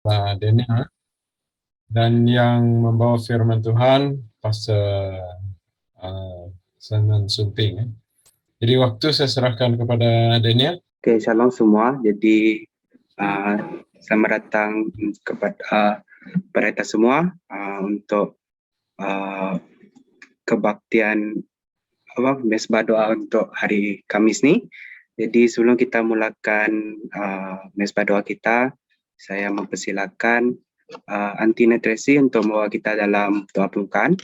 Daniel, dan yang membawa firman Tuhan Pastor Simon Sumping. Jadi waktu saya serahkan kepada Daniel. Oke, shalom semua. Jadi selamat datang kepada mereka semua untuk kebaktian mesbah doa untuk hari Kamis nih. Jadi sebelum kita mulakan mesbah doa kita, saya mempersilakan Antina Tracy untuk membawa kita dalam doa pembukaan.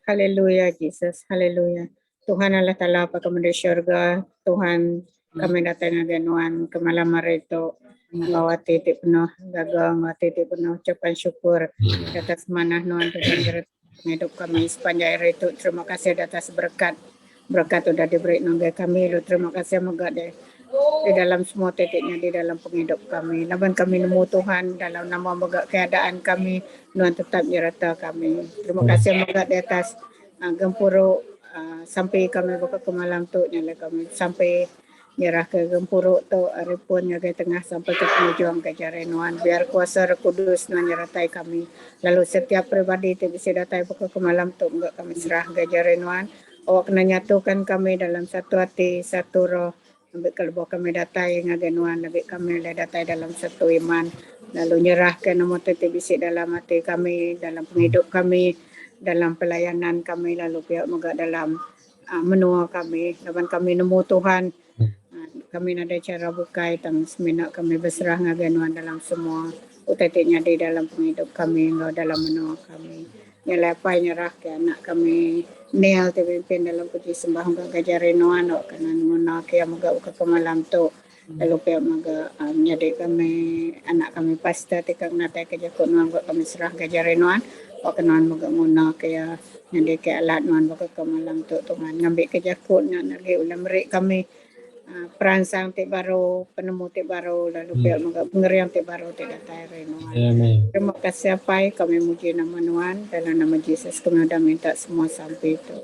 Haleluya, Jesus. Haleluya. Tuhan Allah Ta'ala apa kami di syurga. Tuhan kami datang dengan ke malam hari itu. Bawa titik penuh gagang, bawa titik penuh ucapan syukur di atas manah Tuhan Tuhan hidup kami sepanjang hari itu. Terima kasih atas berkat. Berkat sudah diberi nongga kami. Terima kasih moga deh di dalam semua titiknya di dalam penghidup kami. Laban kami nemu Tuhan dalam nama moga keadaan kami Tuhan tetap nyerta kami. Terima kasih moga di atas gempuruk sampai kami buka ke malam tu nyala kami sampai nyerah ke gempuruk tu hari pun nyaga tengah sampai ke penghujung ke Nuhan. Biar kuasa Roh Kudus Tuhan nyertai kami. Lalu setiap pribadi itu bisa datang buka ke malam tu enggak kami serah ke Nuhan. Awak kena nyatukan kami dalam satu hati, satu roh. Ambil kalau kami datai ngagenuan, ambil kami datai dalam satu iman. Lalu nyerahkan nomor titik bisik dalam hati kami, dalam penghidup kami, dalam pelayanan kami, lalu pihak moga dalam menua kami. Lawan kami nemu Tuhan, kami ada cara bukai tang seminat kami berserah ngagenuan dalam semua utitiknya di dalam penghidup kami, dalam menua kami. Nyelepai nyerah ke anak kami Nial pimpin dalam puji sembah hanggang kajarenuan o kanan muna kaya maga uka kemalam tu lalu kaya maga nyadi kami anak kami pasta tikang natay kajakot nuan ko kami serah kajarenuan o kanan maga muna kaya nyadi kaya alat nuan baka kemalam tu tungan ngambil kajakot na nagi ulam rik kami peransang ti baru penemu ti baru lalu kaya maga pengerian ti baru ti datay renuan. Terima kasih Pai, kami muji nama Tuhan dalam nama Yesus kami sudah minta semua sampai itu.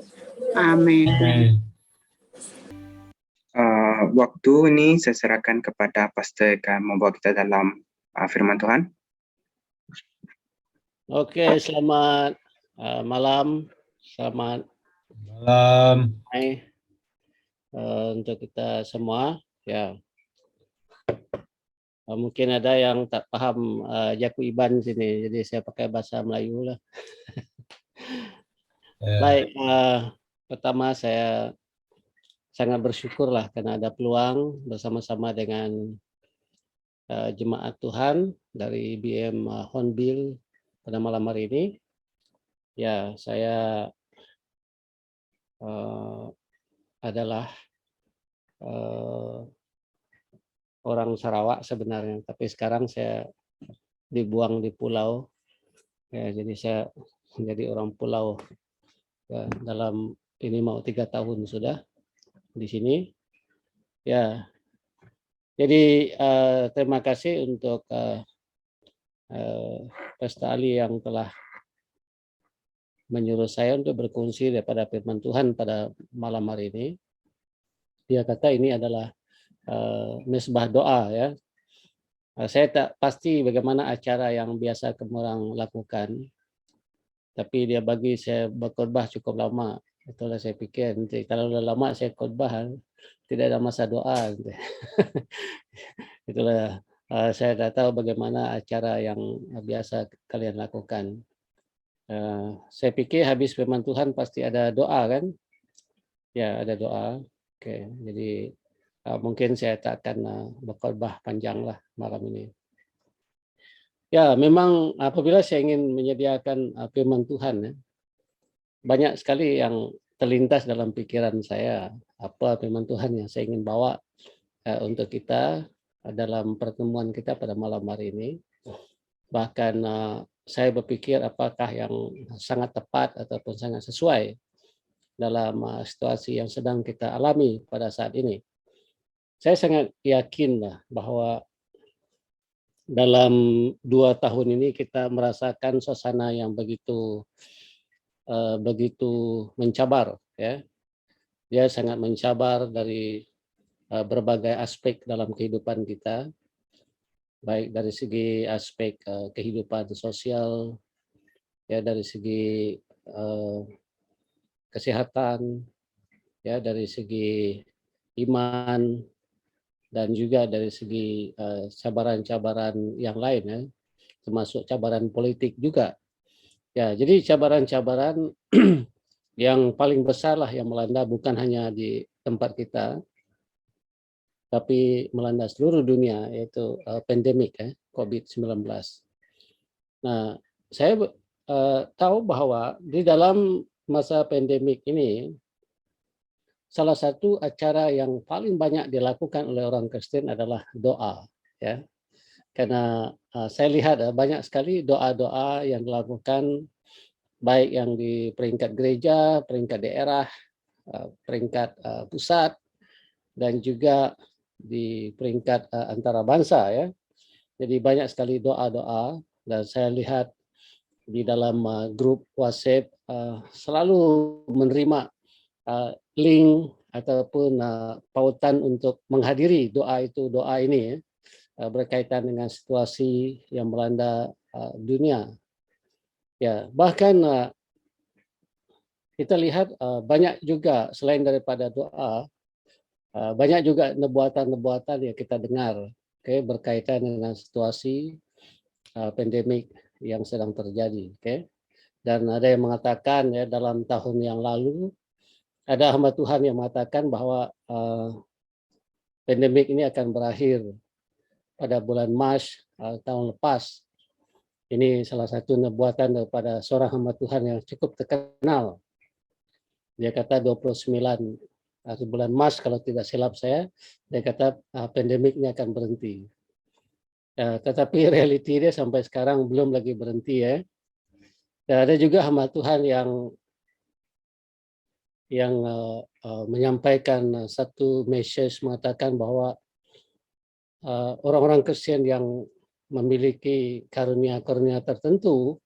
Amin. Waktu ini saya serahkan kepada Pastor yang membawa kita dalam firman Tuhan. Oke, selamat malam, selamat malam. Hai untuk kita semua. Ya. Mungkin ada yang tak paham Jaku Iban sini, jadi saya pakai bahasa Melayu lah. Baik, pertama saya sangat bersyukur lah karena ada peluang bersama-sama dengan jemaat Tuhan dari BM Hornbill pada malam hari ini. Ya, saya adalah orang Sarawak sebenarnya, tapi sekarang saya dibuang di pulau, ya, jadi saya menjadi orang pulau ya, dalam ini mau 3 tahun sudah di sini. Ya, jadi terima kasih untuk Pastor Ali yang telah menyuruh saya untuk berkongsi daripada firman Tuhan pada malam hari ini. Dia kata ini adalah mesbah doa ya. Saya tak pasti bagaimana acara yang biasa kamu orang lakukan, tapi dia bagi saya berkhotbah cukup lama. Itulah saya pikir nanti kalau sudah lama saya khotbah tidak ada masa doa. Itulah saya tak tahu bagaimana acara yang biasa kalian lakukan. Saya pikir habis firman Tuhan pasti ada doa kan? Ya, ada doa. Oke, jadi mungkin saya tak akan berkhotbah panjang lah malam ini. Ya, memang apabila saya ingin menyediakan firman Tuhan, ya, banyak sekali yang terlintas dalam pikiran saya apa firman Tuhan yang saya ingin bawa untuk kita dalam pertemuan kita pada malam hari ini. Bahkan saya berpikir apakah yang sangat tepat ataupun sangat sesuai dalam situasi yang sedang kita alami pada saat ini. Saya sangat yakin bahwa dalam 2 tahun ini kita merasakan suasana yang begitu mencabar, ya. Dia sangat mencabar dari berbagai aspek dalam kehidupan kita. baik dari segi aspek kehidupan sosial, ya dari segi kesehatan, ya dari segi iman, dan juga dari segi cabaran-cabaran yang lain, ya, termasuk cabaran politik juga. Ya, jadi cabaran-cabaran yang paling besar lah yang melanda bukan hanya di tempat kita, tapi melanda seluruh dunia, yaitu pandemik, ya, COVID-19. Nah, saya tahu bahwa di dalam masa pandemik ini, salah satu acara yang paling banyak dilakukan oleh orang Kristen adalah doa, ya. Karena saya lihat banyak sekali doa-doa yang dilakukan, baik yang di peringkat gereja, peringkat daerah, peringkat pusat, dan juga di peringkat antara bangsa, ya. Jadi banyak sekali doa-doa, dan saya lihat di dalam grup WhatsApp selalu menerima link ataupun pautan untuk menghadiri doa ini, ya, berkaitan dengan situasi yang melanda dunia. Ya, bahkan kita lihat banyak juga selain daripada doa, banyak juga nubuatan-nubuatan yang kita dengar, berkaitan dengan situasi pandemik yang sedang terjadi. Dan ada yang mengatakan, ya, dalam tahun yang lalu ada hamba Tuhan yang mengatakan bahwa pandemik ini akan berakhir pada bulan Maret tahun lepas. Ini salah satu nubuatan daripada seorang hamba Tuhan yang cukup terkenal. Dia kata 29 bulan Maret, kalau tidak silap saya, dia kata pandemik ini akan berhenti. Tetapi realiti dia sampai sekarang belum lagi berhenti, ya. Dan ada juga hamba Tuhan yang menyampaikan satu message mengatakan bahwa orang-orang Kristen yang memiliki karunia-karunia tertentu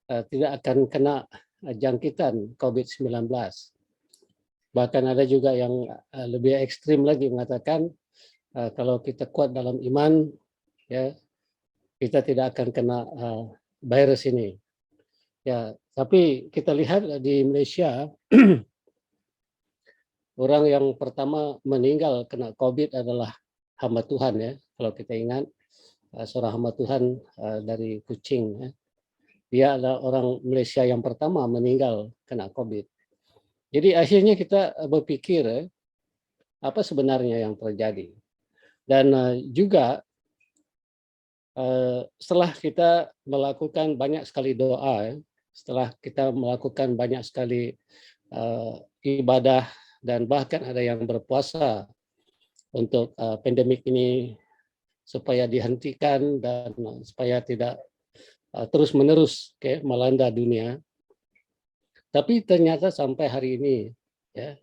tidak akan kena jangkitan COVID-19. Bahkan ada juga yang lebih ekstrim lagi mengatakan kalau kita kuat dalam iman, ya, kita tidak akan kena virus ini. Ya, tapi kita lihat di Malaysia orang yang pertama meninggal kena COVID adalah hamba Tuhan, ya. Kalau kita ingat seorang hamba Tuhan dari Kuching, ya. Dia adalah orang Malaysia yang pertama meninggal kena COVID. Jadi akhirnya kita berpikir apa sebenarnya yang terjadi. Dan juga setelah kita melakukan banyak sekali doa, ya, setelah kita melakukan banyak sekali ibadah, dan bahkan ada yang berpuasa untuk pandemik ini supaya dihentikan dan supaya tidak terus-menerus melanda dunia. Tapi ternyata sampai hari ini, ya,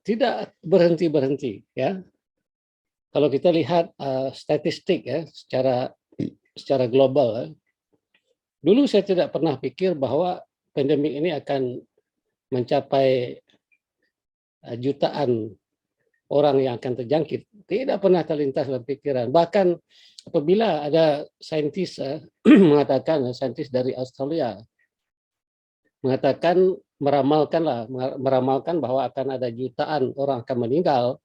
tidak berhenti-berhenti, ya. Kalau kita lihat statistik, ya, secara global, ya, dulu saya tidak pernah pikir bahwa pandemik ini akan mencapai jutaan orang yang akan terjangkit. Tidak pernah terlintas dalam pikiran. Bahkan apabila ada saintis mengatakan, saintis dari Australia mengatakan, meramalkan bahwa akan ada jutaan orang akan meninggal,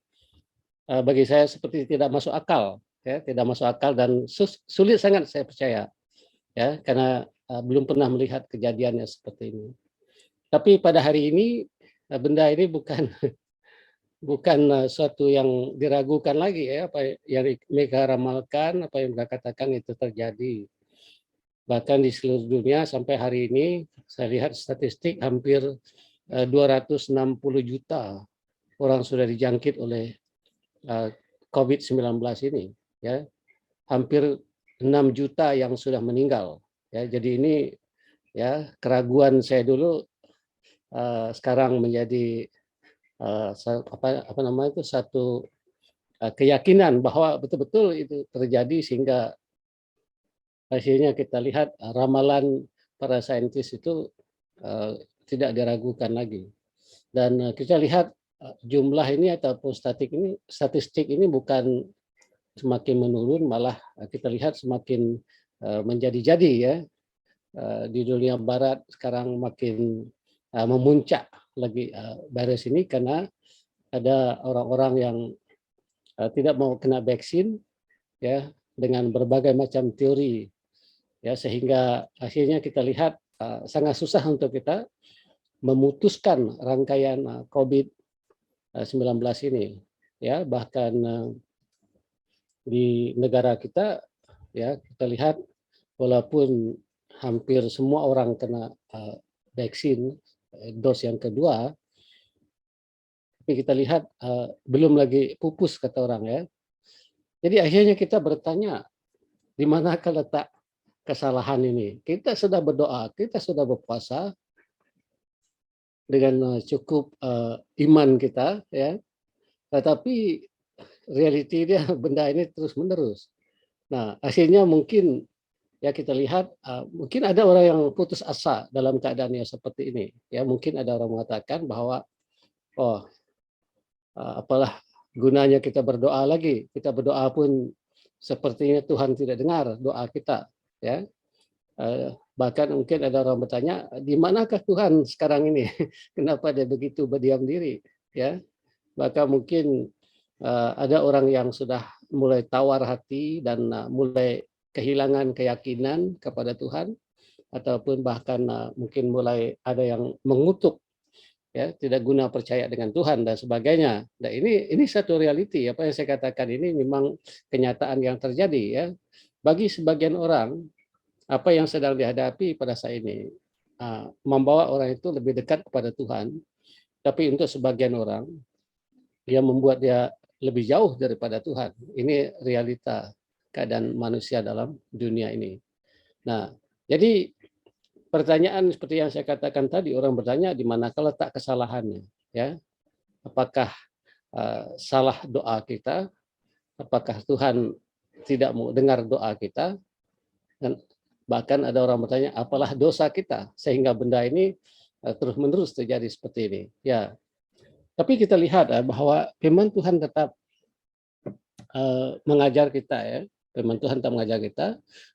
bagi saya seperti tidak masuk akal, ya, tidak masuk akal, dan sulit sangat saya percaya, ya, karena belum pernah melihat kejadiannya seperti ini. Tapi pada hari ini benda ini bukan suatu yang diragukan lagi, ya, apa yang mereka ramalkan, apa yang mereka katakan itu terjadi. Bahkan di seluruh dunia sampai hari ini saya lihat statistik hampir 260 juta orang sudah dijangkit oleh COVID-19 ini, ya. Hampir 6 juta yang sudah meninggal, ya. Jadi ini, ya, keraguan saya dulu sekarang menjadi satu keyakinan bahwa betul-betul itu terjadi, sehingga akhirnya kita lihat ramalan para saintis itu tidak diragukan lagi. Dan kita lihat jumlah ini ataupun statistik ini bukan semakin menurun, malah kita lihat semakin menjadi-jadi ya. Di dunia barat sekarang makin memuncak lagi virus ini karena ada orang-orang yang tidak mau kena vaksin ya, dengan berbagai macam teori ya, sehingga akhirnya kita lihat sangat susah untuk kita memutuskan rangkaian COVID-19 ini ya. Bahkan di negara kita ya, kita lihat walaupun hampir semua orang kena vaksin dos yang kedua, tapi kita lihat belum lagi pupus kata orang ya. Jadi akhirnya kita bertanya, di manakah letak kesalahan ini? Kita sudah berdoa, kita sudah berpuasa dengan cukup iman kita ya, tetapi realiti dia benda ini terus menerus. Nah, akhirnya mungkin ya kita lihat mungkin ada orang yang putus asa dalam keadaan yang seperti ini. Ya, mungkin ada orang mengatakan bahwa apalah gunanya kita berdoa lagi? Kita berdoa pun sepertinya Tuhan tidak dengar doa kita. Ya, bahkan mungkin ada orang bertanya, di manakah Tuhan sekarang ini? Kenapa dia begitu berdiam diri? Ya, bahkan mungkin ada orang yang sudah mulai tawar hati dan mulai kehilangan keyakinan kepada Tuhan, ataupun bahkan mungkin mulai ada yang mengutuk ya, tidak guna percaya dengan Tuhan dan sebagainya. Nah, ini satu realiti, apa yang saya katakan ini memang kenyataan yang terjadi ya. Bagi sebagian orang, apa yang sedang dihadapi pada saat ini membawa orang itu lebih dekat kepada Tuhan, tapi untuk sebagian orang dia membuat dia lebih jauh daripada Tuhan. Ini realita keadaan manusia dalam dunia ini. Nah, jadi pertanyaan seperti yang saya katakan tadi, orang bertanya di manakah letak kesalahannya, ya? Apakah salah doa kita? Apakah Tuhan tidak mau dengar doa kita? Dan bahkan ada orang bertanya, apalah dosa kita sehingga benda ini terus-menerus terjadi seperti ini? Ya, tapi kita lihat bahwa firman Tuhan tetap mengajar kita ya. Firman Tuhan tetap mengajar kita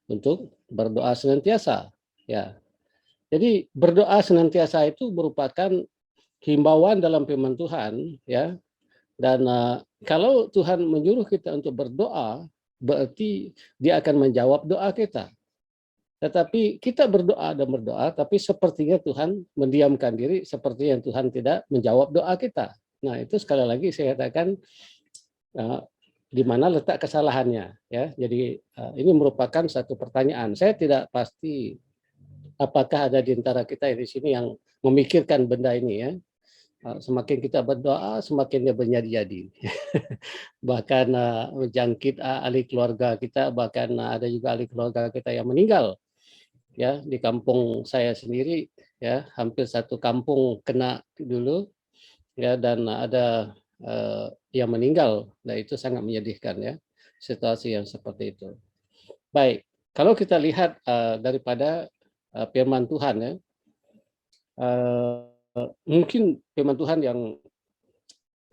untuk berdoa senantiasa. Ya. Jadi berdoa senantiasa itu merupakan himbauan dalam firman Tuhan ya. Dan kalau Tuhan menyuruh kita untuk berdoa, berarti Dia akan menjawab doa kita. Tetapi kita berdoa dan berdoa, tapi sepertinya Tuhan mendiamkan diri, seperti yang Tuhan tidak menjawab doa kita. Nah, itu sekali lagi saya katakan di mana letak kesalahannya ya. Jadi ini merupakan satu pertanyaan. Saya tidak pasti apakah ada di antara kita di sini yang memikirkan benda ini ya. Semakin kita berdoa, semakin dia menjadi-jadi. Bahkan menjangkit ahli keluarga kita, bahkan ada juga ahli keluarga kita yang meninggal. Ya, di kampung saya sendiri ya, hampir satu kampung kena dulu ya, dan ada yang meninggal. Nah, itu sangat menyedihkan ya, situasi yang seperti itu. Baik, kalau kita lihat daripada firman Tuhan ya, mungkin firman Tuhan yang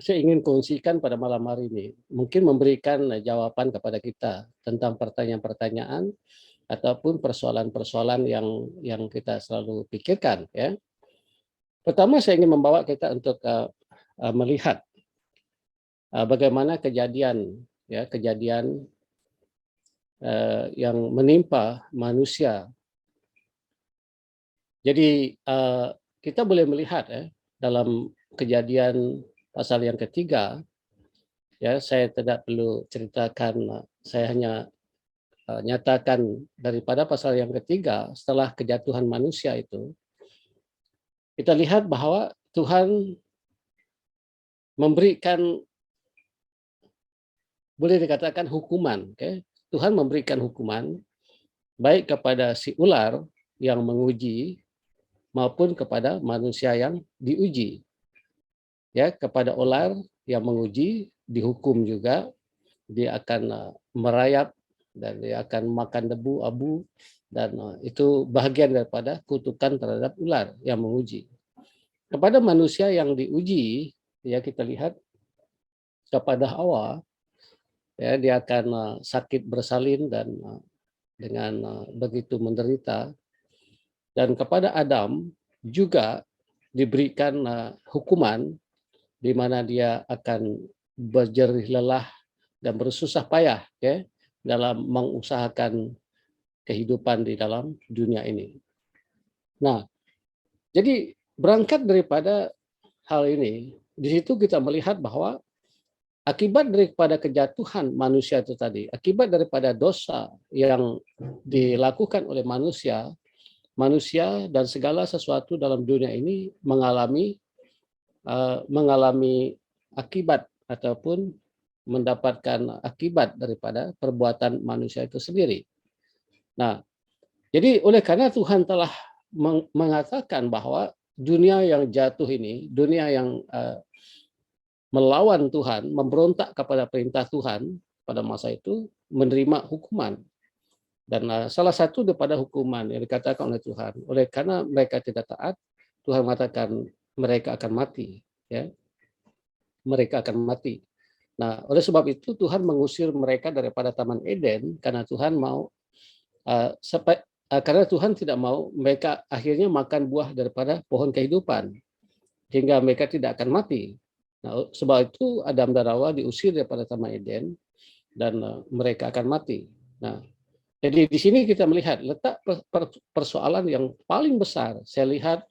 saya ingin kongsikan pada malam hari ini mungkin memberikan jawaban kepada kita tentang pertanyaan-pertanyaan ataupun persoalan-persoalan yang kita selalu pikirkan ya. Pertama saya ingin membawa kita untuk melihat bagaimana kejadian yang menimpa manusia. Jadi kita boleh melihat ya, dalam Kejadian pasal yang ketiga, ya saya tidak perlu ceritakan, saya hanya nyatakan daripada pasal yang ketiga setelah kejatuhan manusia itu, kita lihat bahwa Tuhan memberikan, boleh dikatakan hukuman, okay? Tuhan memberikan hukuman baik kepada si ular yang menguji maupun kepada manusia yang diuji. Ya, kepada ular yang menguji dihukum juga, dia akan merayap dan dia akan makan debu, abu, dan itu bagian daripada kutukan terhadap ular yang menguji. Kepada manusia yang diuji, ya kita lihat kepada Hawa, ya, dia akan sakit bersalin dan dengan begitu menderita. Dan kepada Adam juga diberikan hukuman di mana dia akan berjerih lelah dan bersusah payah, ya, dalam mengusahakan kehidupan di dalam dunia ini. Nah, jadi berangkat daripada hal ini, di situ kita melihat bahwa akibat daripada kejatuhan manusia itu tadi, akibat daripada dosa yang dilakukan oleh manusia dan segala sesuatu dalam dunia ini mengalami akibat ataupun mendapatkan akibat daripada perbuatan manusia itu sendiri. Nah, jadi oleh karena Tuhan telah mengatakan bahwa dunia yang jatuh ini, dunia yang melawan Tuhan, memberontak kepada perintah Tuhan pada masa itu, menerima hukuman. Dan salah satu daripada hukuman yang dikatakan oleh Tuhan, oleh karena mereka tidak taat, Tuhan mengatakan mereka akan mati, ya. Mereka akan mati. Nah, oleh sebab itu Tuhan mengusir mereka daripada Taman Eden karena Tuhan mau karena Tuhan tidak mau mereka akhirnya makan buah daripada pohon kehidupan hingga mereka tidak akan mati. Nah, sebab itu Adam dan Hawa diusir daripada Taman Eden dan mereka akan mati. Nah, jadi di sini kita melihat letak persoalan yang paling besar. Saya lihat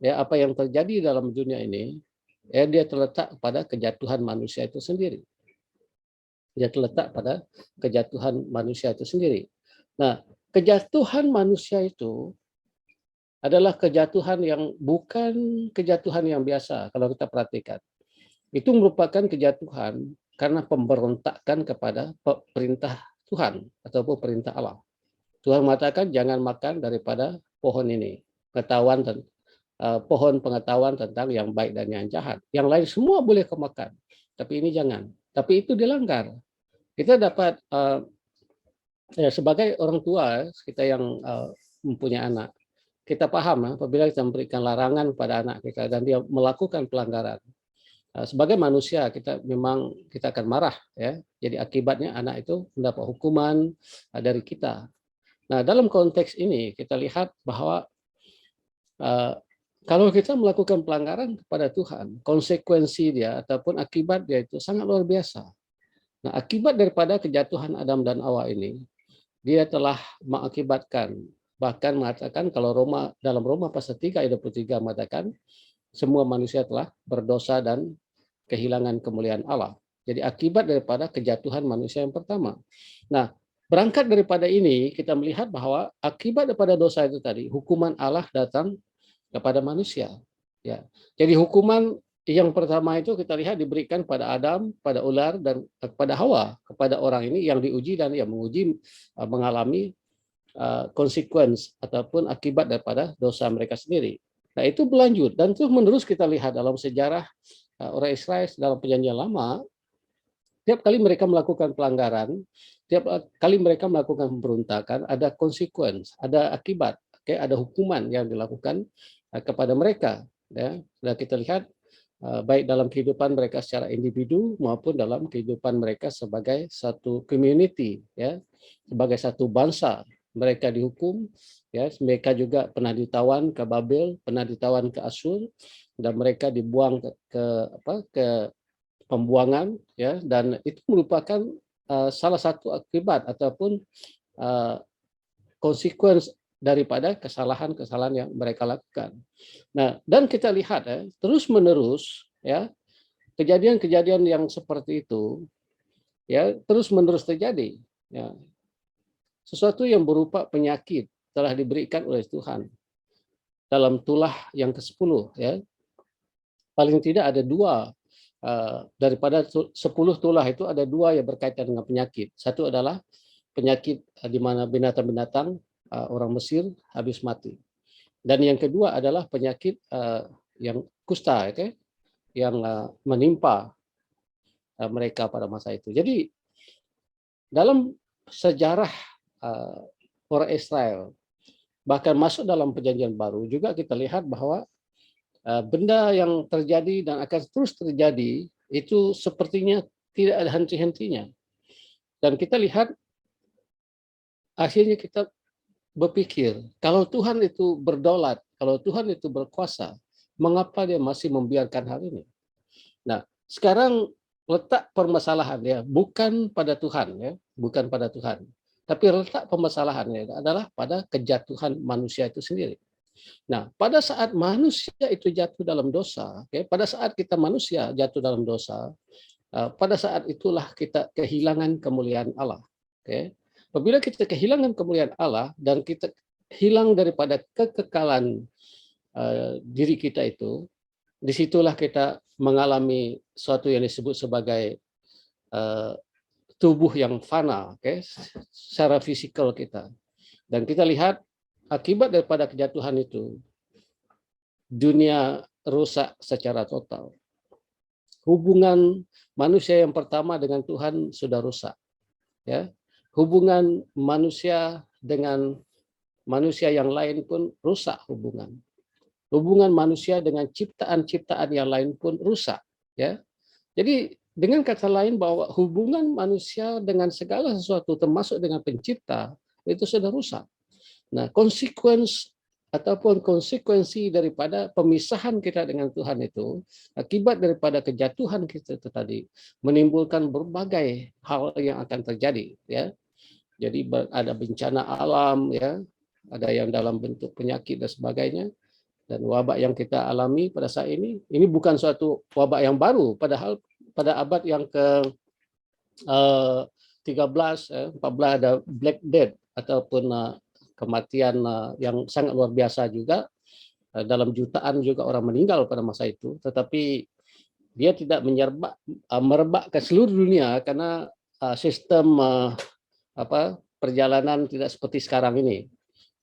ya apa yang terjadi dalam dunia ini, ya dia terletak pada kejatuhan manusia itu sendiri. Dia terletak pada kejatuhan manusia itu sendiri. Nah, kejatuhan manusia itu adalah kejatuhan yang bukan kejatuhan yang biasa kalau kita perhatikan. Itu merupakan kejatuhan karena pemberontakan kepada perintah Tuhan ataupun perintah Allah. Tuhan mengatakan jangan makan daripada pohon ini, pengetahuan dan pohon pengetahuan tentang yang baik dan yang jahat. Yang lain semua boleh kau makan, tapi ini jangan. Tapi itu dilanggar. Kita dapat ya, sebagai orang tua kita yang mempunyai anak, kita paham apabila kita memberikan larangan pada anak kita dan dia melakukan pelanggaran. Sebagai manusia kita akan marah, ya. Jadi akibatnya anak itu mendapat hukuman dari kita. Nah, dalam konteks ini kita lihat bahwa kalau kita melakukan pelanggaran kepada Tuhan, konsekuensi dia ataupun akibat dia itu sangat luar biasa. Nah, akibat daripada kejatuhan Adam dan Hawa ini, dia telah mengakibatkan, bahkan mengatakan kalau dalam Roma pasal 3 ayat 23 mengatakan semua manusia telah berdosa dan kehilangan kemuliaan Allah. Jadi akibat daripada kejatuhan manusia yang pertama. Nah, berangkat daripada ini kita melihat bahwa akibat daripada dosa itu tadi, hukuman Allah datang kepada manusia. Ya. Jadi hukuman yang pertama itu kita lihat diberikan pada Adam, pada ular dan kepada Hawa, kepada orang ini yang diuji dan yang menguji mengalami konsekuensi ataupun akibat daripada dosa mereka sendiri. Nah, itu berlanjut dan terus menerus kita lihat dalam sejarah orang Israel dalam Perjanjian Lama, tiap kali mereka melakukan pelanggaran, tiap kali mereka melakukan pemberontakan, ada konsekuensi, ada akibat, ada hukuman yang dilakukan kepada mereka. Ya, sudah kita lihat baik dalam kehidupan mereka secara individu maupun dalam kehidupan mereka sebagai satu community, ya, sebagai satu bangsa. Mereka dihukum, ya, mereka juga pernah ditawan ke Babel, pernah ditawan ke Asyur, dan mereka dibuang ke pembuangan, ya, dan itu merupakan salah satu akibat ataupun konsekuensi daripada kesalahan-kesalahan yang mereka lakukan. Nah, dan kita lihat terus menerus, ya, kejadian-kejadian yang seperti itu, ya, terus menerus terjadi, ya. Sesuatu yang berupa penyakit telah diberikan oleh Tuhan dalam tulah yang ke-10, ya. Paling tidak ada 2 daripada 10 tulah itu ada 2 yang berkaitan dengan penyakit. Satu adalah penyakit di mana binatang-binatang orang Mesir habis mati. Dan yang kedua adalah penyakit yang kusta, okay? Yang menimpa mereka pada masa itu. Jadi dalam sejarah orang Israel, bahkan masuk dalam Perjanjian Baru juga kita lihat bahwa benda yang terjadi dan akan terus terjadi itu sepertinya tidak ada henti-hentinya. Dan kita lihat akhirnya kita berpikir, kalau Tuhan itu berdaulat, kalau Tuhan itu berkuasa, mengapa dia masih membiarkan hal ini? Nah, sekarang letak permasalahannya bukan pada Tuhan, ya, bukan pada Tuhan, tapi letak permasalahannya adalah pada kejatuhan manusia itu sendiri. Nah, pada saat manusia itu jatuh dalam dosa, pada saat kita manusia jatuh dalam dosa, pada saat itulah kita kehilangan kemuliaan Allah. Apabila kita kehilangan kemuliaan Allah dan kita hilang daripada kekekalan diri kita itu, disitulah kita mengalami suatu yang disebut sebagai tubuh yang fana, secara fisikal kita. Dan kita lihat akibat daripada kejatuhan itu, dunia rusak secara total. Hubungan manusia yang pertama dengan Tuhan sudah rusak. Ya. Hubungan manusia dengan manusia yang lain pun rusak hubungan. Hubungan manusia dengan ciptaan-ciptaan yang lain pun rusak. Ya. Jadi dengan kata lain bahwa hubungan manusia dengan segala sesuatu termasuk dengan pencipta itu sudah rusak. Nah, konsekuensi daripada pemisahan kita dengan Tuhan itu, akibat daripada kejatuhan kita itu tadi, menimbulkan berbagai hal yang akan terjadi. Ya. Jadi ada bencana alam, ya, ada yang dalam bentuk penyakit dan sebagainya. Dan wabak yang kita alami pada saat ini bukan suatu wabak yang baru, padahal pada abad yang ke-13, 14 ada Black Death ataupun kematian yang sangat luar biasa juga, dalam jutaan juga orang meninggal pada masa itu, tetapi dia tidak merebak ke seluruh dunia karena sistem perjalanan tidak seperti sekarang ini.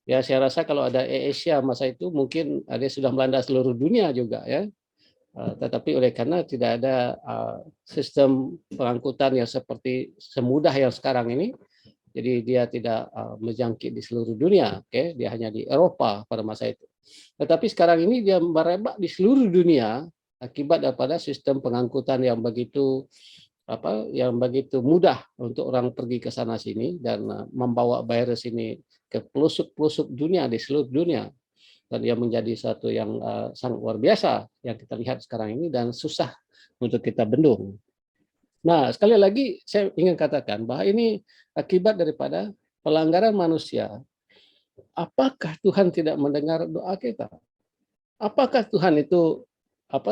Ya, saya rasa kalau ada Asia masa itu mungkin dia sudah melanda seluruh dunia juga, ya. Tetapi oleh karena tidak ada sistem pengangkutan yang seperti semudah yang sekarang ini, jadi dia tidak menjangkit di seluruh dunia, dia hanya di Eropa pada masa itu. Tetapi sekarang ini dia merebak di seluruh dunia akibat daripada sistem pengangkutan yang begitu mudah untuk orang pergi ke sana sini dan membawa virus ini ke pelosok-pelosok dunia di seluruh dunia. Dan dia menjadi satu yang sangat luar biasa yang kita lihat sekarang ini dan susah untuk kita bendung. Nah, sekali lagi saya ingin katakan bahwa ini akibat daripada pelanggaran manusia. Apakah Tuhan tidak mendengar doa kita? Apakah Tuhan itu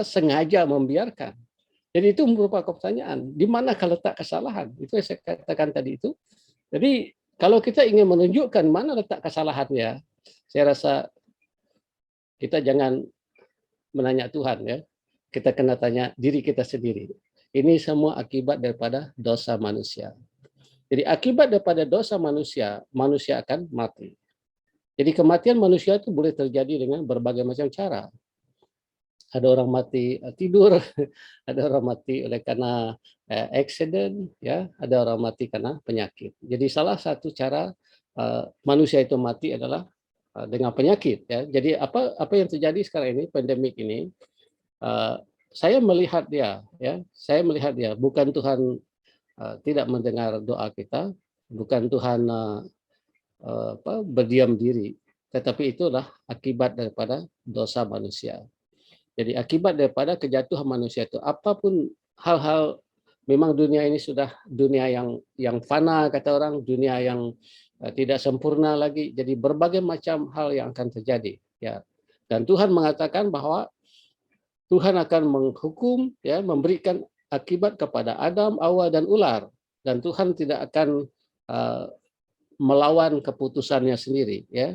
sengaja membiarkan? Jadi itu merupakan pertanyaan. Di manakah letak kesalahan? Itu yang saya katakan tadi itu. Jadi kalau kita ingin menunjukkan mana letak kesalahannya, saya rasa kita jangan menanya Tuhan, ya. Kita kena tanya diri kita sendiri. Ini semua akibat daripada dosa manusia. Jadi akibat daripada dosa manusia, manusia akan mati. Jadi kematian manusia itu boleh terjadi dengan berbagai macam cara. Ada orang mati tidur, ada orang mati oleh karena accident, ya, ada orang mati karena penyakit. Jadi salah satu cara manusia itu mati adalah dengan penyakit, ya. Jadi apa yang terjadi sekarang ini, pandemik ini, saya melihat dia, bukan Tuhan tidak mendengar doa kita, bukan Tuhan berdiam diri, tetapi itulah akibat daripada dosa manusia. Jadi akibat daripada kejatuhan manusia itu, apapun hal-hal, memang dunia ini sudah dunia yang fana, kata orang, dunia yang tidak sempurna lagi. Jadi berbagai macam hal yang akan terjadi, ya. Dan Tuhan mengatakan bahwa Tuhan akan menghukum, ya, memberikan akibat kepada Adam, Hawa dan ular, dan Tuhan tidak akan melawan keputusannya sendiri, ya.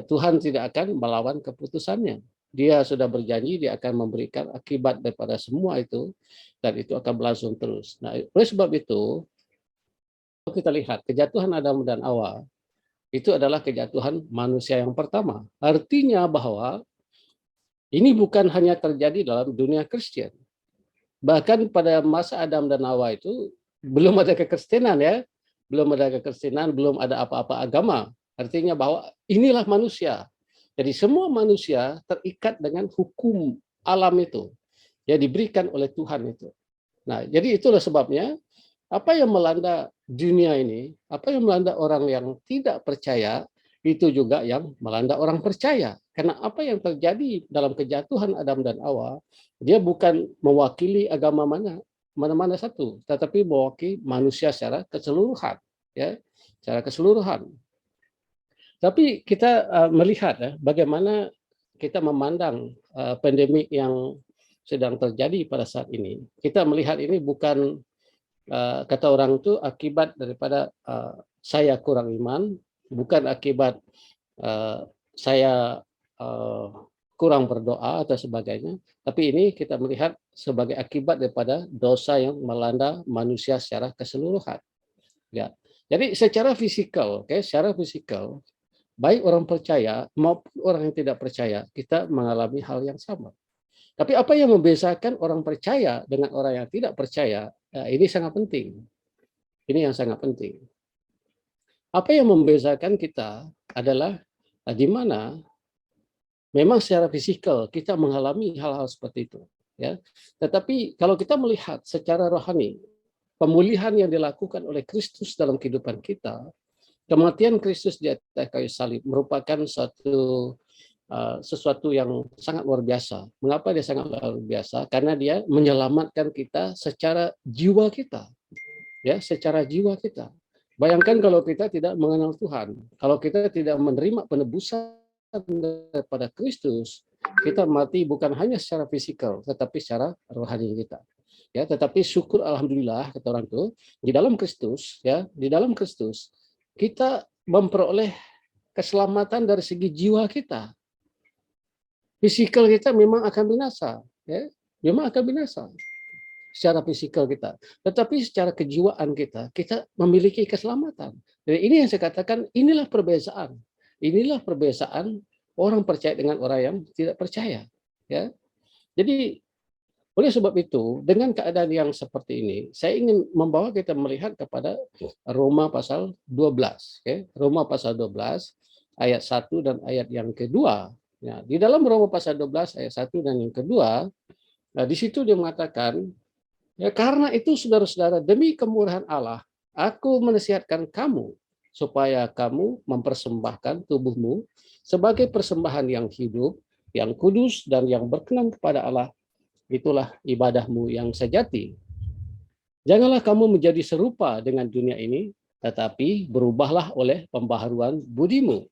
Tuhan tidak akan melawan keputusannya. Dia sudah berjanji dia akan memberikan akibat daripada semua itu, dan itu akan berlangsung terus. Nah, oleh sebab itu kita lihat kejatuhan Adam dan Hawa itu adalah kejatuhan manusia yang pertama. Artinya bahwa ini bukan hanya terjadi dalam dunia Kristen. Bahkan pada masa Adam dan Hawa itu belum ada kekristenan, ya. Belum ada kekristenan, belum ada apa-apa agama. Artinya bahwa inilah manusia. Jadi semua manusia terikat dengan hukum alam itu, ya, diberikan oleh Tuhan itu. Nah, jadi itulah sebabnya apa yang melanda dunia ini, apa yang melanda orang yang tidak percaya, itu juga yang melanda orang percaya. Karena apa yang terjadi dalam kejatuhan Adam dan Hawa, dia bukan mewakili agama mana-mana satu, tetapi mewakili manusia secara keseluruhan, ya, secara keseluruhan. Tapi kita melihat bagaimana kita memandang pandemik yang sedang terjadi pada saat ini. Kita melihat ini bukan kata orang itu akibat daripada saya kurang iman, bukan akibat saya kurang berdoa atau sebagainya, tapi ini kita melihat sebagai akibat daripada dosa yang melanda manusia secara keseluruhan. Ya. Jadi secara fisikal, secara fisikal, baik orang percaya maupun orang yang tidak percaya, kita mengalami hal yang sama. Tapi apa yang membedakan orang percaya dengan orang yang tidak percaya, ini sangat penting. Ini yang sangat penting. Apa yang membedakan kita adalah di mana memang secara fisikal kita mengalami hal-hal seperti itu, ya. Tetapi kalau kita melihat secara rohani, pemulihan yang dilakukan oleh Kristus dalam kehidupan kita, kematian Kristus di atas kayu salib merupakan sesuatu yang sangat luar biasa. Mengapa dia sangat luar biasa? Karena dia menyelamatkan kita secara jiwa kita, ya, secara jiwa kita. Bayangkan kalau kita tidak mengenal Tuhan, kalau kita tidak menerima penebusan daripada Kristus, kita mati bukan hanya secara fisikal, tetapi secara rohani kita. Ya, tetapi syukur alhamdulillah kata orang itu, di dalam Kristus, ya, di dalam Kristus kita memperoleh keselamatan dari segi jiwa kita. Fisikal kita memang akan binasa, ya, memang akan binasa secara fisikal kita, tetapi secara kejiwaan kita memiliki keselamatan. Jadi ini yang saya katakan, inilah perbedaan orang percaya dengan orang yang tidak percaya, ya. Jadi oleh sebab itu, dengan keadaan yang seperti ini, saya ingin membawa kita melihat kepada Roma pasal 12, Roma pasal 12 ayat 1 dan ayat yang kedua. Ya, di dalam Roma pasal 12 ayat 1 dan yang kedua, di situ dia mengatakan, ya, karena itu saudara-saudara, demi kemurahan Allah, aku menasihatkan kamu supaya kamu mempersembahkan tubuhmu sebagai persembahan yang hidup, yang kudus dan yang berkenan kepada Allah. Itulah ibadahmu yang sejati. Janganlah kamu menjadi serupa dengan dunia ini, tetapi berubahlah oleh pembaharuan budimu,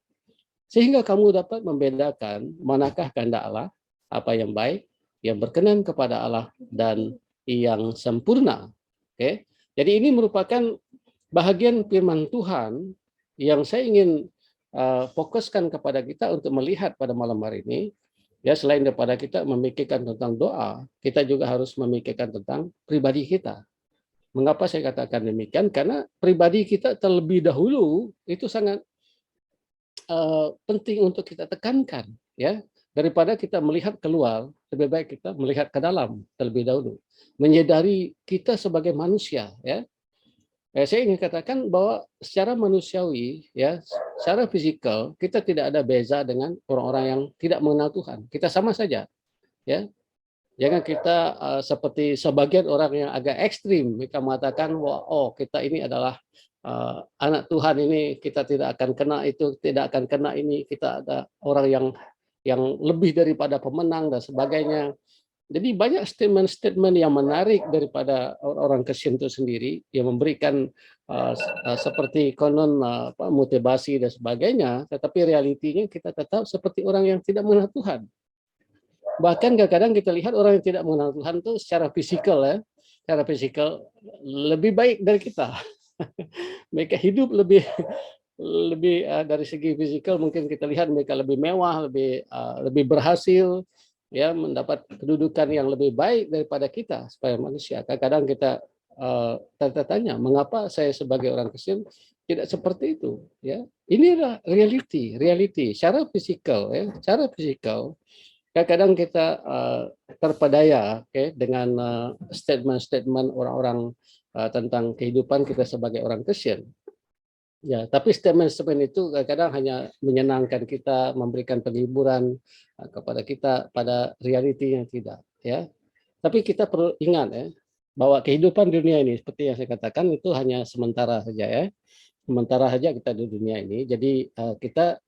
sehingga kamu dapat membedakan manakah kehendak Allah, apa yang baik, yang berkenan kepada Allah, dan yang sempurna. Oke, jadi ini merupakan bahagian firman Tuhan yang saya ingin fokuskan kepada kita untuk melihat pada malam hari ini. Ya, selain daripada kita memikirkan tentang doa, kita juga harus memikirkan tentang pribadi kita. Mengapa saya katakan demikian? Karena pribadi kita terlebih dahulu itu sangat penting untuk kita tekankan, ya. Daripada kita melihat keluar, lebih baik kita melihat ke dalam terlebih dahulu, menyadari kita sebagai manusia, ya. Saya ingin katakan bahwa secara manusiawi, ya, secara fisikal kita tidak ada beza dengan orang-orang yang tidak mengenal Tuhan. Kita sama saja, ya. Jangan kita seperti sebagian orang yang agak ekstrim, mereka mengatakan bahwa kita ini adalah anak Tuhan, ini kita tidak akan kena itu, tidak akan kena ini, kita ada orang yang lebih daripada pemenang dan sebagainya. Jadi banyak statement-statement yang menarik daripada orang Kristen itu sendiri yang memberikan seperti konon motivasi dan sebagainya, tetapi realitinya kita tetap seperti orang yang tidak mengenal Tuhan. Bahkan kadang-kadang kita lihat orang yang tidak mengenal Tuhan itu secara fisikal, ya, secara fisikal lebih baik dari kita. Mereka hidup lebih dari segi fisikal, mungkin kita lihat mereka lebih mewah, lebih berhasil, ya, mendapat kedudukan yang lebih baik daripada kita sebagai manusia. Kadang-kadang kita tanya, mengapa saya sebagai orang Kristen tidak seperti itu, ya. Inilah reality secara fisikal, ya, secara fisikal. Kadang-kadang kita terpedaya, dengan statement-statement orang-orang tentang kehidupan kita sebagai orang Kristen. Ya, tapi statement-statement itu kadang-kadang hanya menyenangkan kita, memberikan penghiburan kepada kita pada reality yang tidak, ya. Tapi kita perlu ingat, ya, bahwa kehidupan dunia ini seperti yang saya katakan itu hanya sementara saja ya. Sementara saja kita di dunia ini. Jadi kita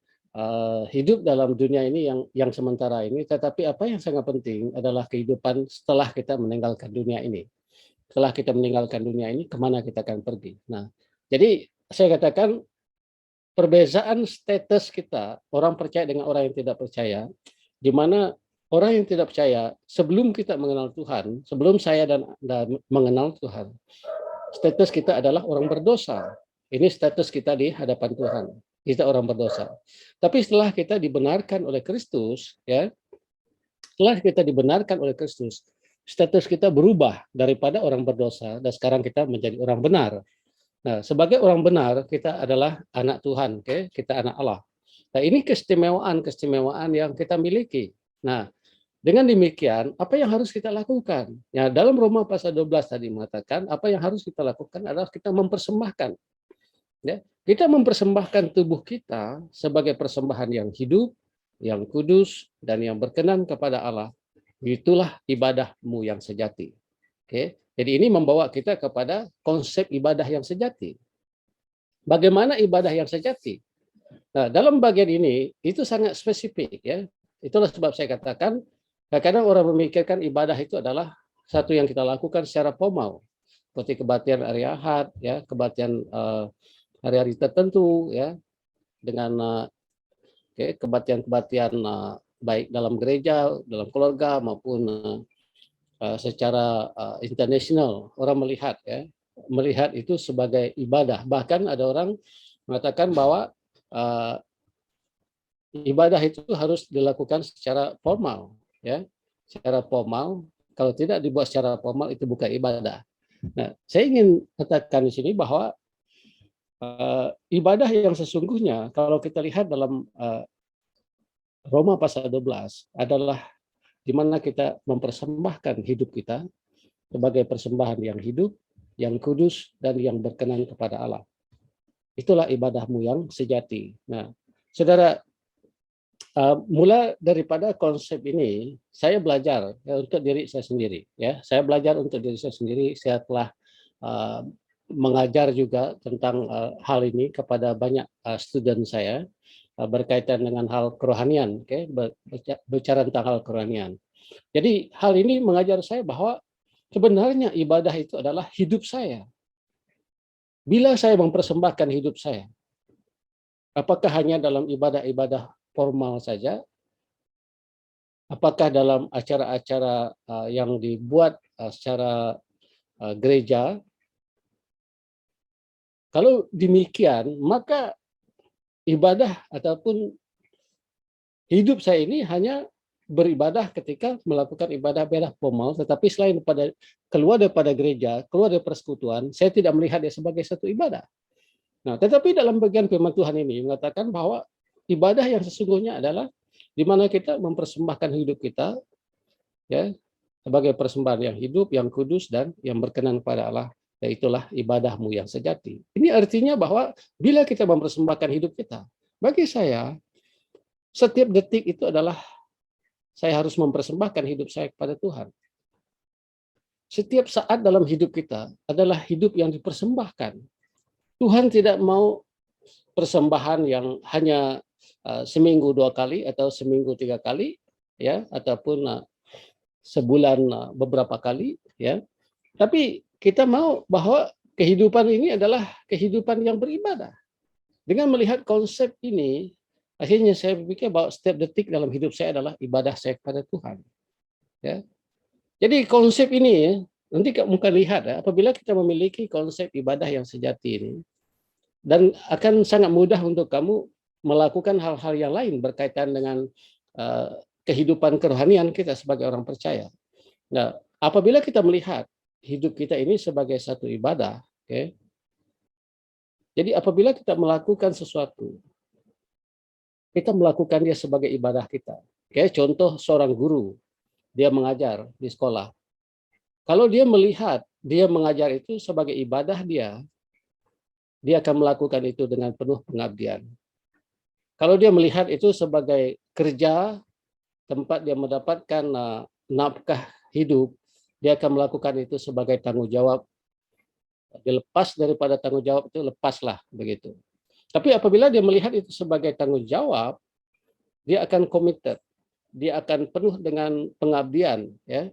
hidup dalam dunia ini yang sementara ini, tetapi apa yang sangat penting adalah kehidupan setelah kita meninggalkan dunia ini. Setelah kita meninggalkan dunia ini, kemana kita akan pergi. Nah, jadi saya katakan perbedaan status kita, orang percaya dengan orang yang tidak percaya, di mana orang yang tidak percaya, sebelum kita mengenal Tuhan, sebelum saya dan mengenal Tuhan, status kita adalah orang berdosa. Ini status kita di hadapan Tuhan. Kita orang berdosa. Tapi setelah kita dibenarkan oleh Kristus, ya, setelah kita dibenarkan oleh Kristus, status kita berubah daripada orang berdosa dan sekarang kita menjadi orang benar. Nah, sebagai orang benar kita adalah anak Tuhan, okay? Kita anak Allah. Nah, ini keistimewaan yang kita miliki. Nah, dengan demikian, apa yang harus kita lakukan? Ya, dalam Roma pasal 12 tadi mengatakan, apa yang harus kita lakukan adalah kita mempersembahkan. Ya, kita mempersembahkan tubuh kita sebagai persembahan yang hidup, yang kudus, dan yang berkenan kepada Allah. Itulah ibadahmu yang sejati. Oke, jadi ini membawa kita kepada konsep ibadah yang sejati. Bagaimana ibadah yang sejati? Nah, dalam bagian ini itu sangat spesifik ya. Itulah sebab saya katakan kadang-kadang orang memikirkan ibadah itu adalah satu yang kita lakukan secara formal, seperti kebaktian hari Ahad, ya, kebaktian hari-hari tertentu, ya, dengan kebaktian-kebaktian baik dalam gereja, dalam keluarga maupun secara internasional. Orang melihat, ya, melihat itu sebagai ibadah. Bahkan ada orang mengatakan bahwa ibadah itu harus dilakukan secara formal, ya, secara formal. Kalau tidak dibuat secara formal itu bukan ibadah. Nah, saya ingin katakan di sini bahwa ibadah yang sesungguhnya kalau kita lihat dalam Roma pasal 12 adalah di mana kita mempersembahkan hidup kita sebagai persembahan yang hidup, yang kudus, dan yang berkenan kepada Allah. Itulah ibadahmu yang sejati. Nah, saudara, mulai daripada konsep ini, saya belajar untuk diri saya sendiri. Ya, saya belajar untuk diri saya sendiri. Saya telah mengajar juga tentang hal ini kepada banyak student saya berkaitan dengan hal kerohanian, bicara tentang hal kerohanian. Jadi hal ini mengajar saya bahwa sebenarnya ibadah itu adalah hidup saya. Bila saya mempersembahkan hidup saya, apakah hanya dalam ibadah-ibadah formal saja? Apakah dalam acara-acara yang dibuat secara gereja? Kalau demikian, maka ibadah ataupun hidup saya ini hanya beribadah ketika melakukan ibadah-ibadah formal, tetapi selain keluar daripada gereja, keluar dari persekutuan, saya tidak melihat dia sebagai satu ibadah. Nah, tetapi dalam bagian firman Tuhan ini mengatakan bahwa ibadah yang sesungguhnya adalah di mana kita mempersembahkan hidup kita, ya, sebagai persembahan yang hidup, yang kudus, dan yang berkenan kepada Allah. Dan itulah ibadahmu yang sejati. Ini artinya bahwa bila kita mempersembahkan hidup kita, bagi saya, setiap detik itu adalah saya harus mempersembahkan hidup saya kepada Tuhan. Setiap saat dalam hidup kita adalah hidup yang dipersembahkan. Tuhan tidak mau persembahan yang hanya seminggu 2 kali atau seminggu 3 kali, ya, ataupun sebulan beberapa kali, ya. Tapi kita mau bahwa kehidupan ini adalah kehidupan yang beribadah. Dengan melihat konsep ini, akhirnya saya berpikir bahwa setiap detik dalam hidup saya adalah ibadah saya kepada Tuhan. Ya. Jadi konsep ini nanti kamu akan lihat ya, apabila kita memiliki konsep ibadah yang sejati ini, dan akan sangat mudah untuk kamu melakukan hal-hal yang lain berkaitan dengan kehidupan kerohanian kita sebagai orang percaya. Nah, apabila kita melihat hidup kita ini sebagai satu ibadah, okay? Jadi apabila kita melakukan sesuatu, kita melakukan dia sebagai ibadah kita. Okay? Contoh seorang guru, dia mengajar di sekolah. Kalau dia melihat dia mengajar itu sebagai ibadah dia akan melakukan itu dengan penuh pengabdian. Kalau dia melihat itu sebagai kerja, tempat dia mendapatkan nafkah hidup, dia akan melakukan itu sebagai tanggung jawab. Dilepas daripada tanggung jawab itu, lepaslah begitu. Tapi apabila dia melihat itu sebagai tanggung jawab, dia akan committed, dia akan penuh dengan pengabdian, ya,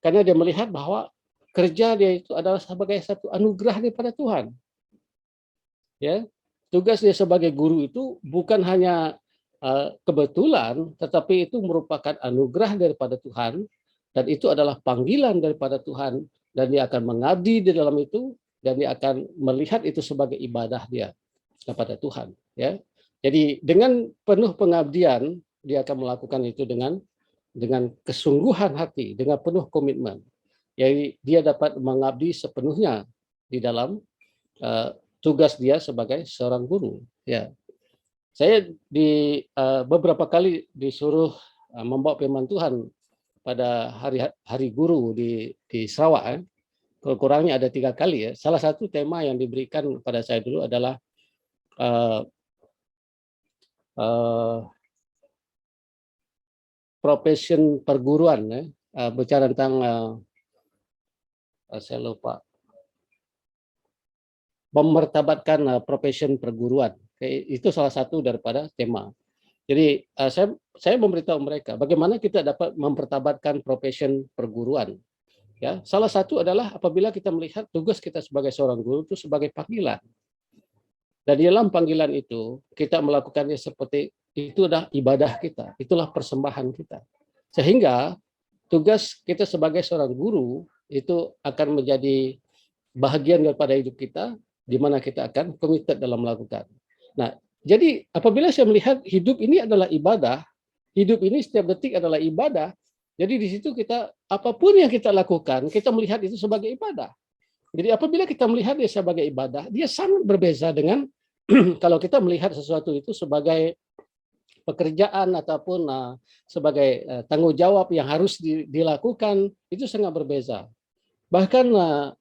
karena dia melihat bahwa kerja dia itu adalah sebagai satu anugerah daripada Tuhan. Ya, tugas dia sebagai guru itu bukan hanya kebetulan, tetapi itu merupakan anugerah daripada Tuhan, dan itu adalah panggilan daripada Tuhan, dan dia akan mengabdi di dalam itu, dan dia akan melihat itu sebagai ibadah dia kepada Tuhan. Ya, jadi dengan penuh pengabdian dia akan melakukan itu dengan kesungguhan hati, dengan penuh komitmen. Jadi dia dapat mengabdi sepenuhnya di dalam tugas dia sebagai seorang guru. Ya, saya beberapa kali disuruh membawa firman Tuhan pada hari guru di Sarawak. Kurangnya ada 3 kali ya. Salah satu tema yang diberikan pada saya dulu adalah profession perguruan, ya. Bicara tentang saya lupa, memertabatkan profession perguruan. Itu salah satu daripada tema. Jadi saya memberitahu mereka bagaimana kita dapat mempertabatkan profession perguruan. Ya, salah satu adalah apabila kita melihat tugas kita sebagai seorang guru itu sebagai panggilan. Dan di dalam panggilan itu kita melakukannya seperti itu, adalah ibadah kita, itulah persembahan kita. Sehingga tugas kita sebagai seorang guru itu akan menjadi bahagian daripada hidup kita, di mana kita akan committed dalam melakukan. Nah, jadi apabila saya melihat hidup ini adalah ibadah, hidup ini setiap detik adalah ibadah, jadi di situ kita, apapun yang kita lakukan, kita melihat itu sebagai ibadah. Jadi apabila kita melihat dia sebagai ibadah, dia sangat berbeza dengan kalau kita melihat sesuatu itu sebagai pekerjaan ataupun sebagai tanggung jawab yang harus dilakukan, itu sangat berbeza. Bahkan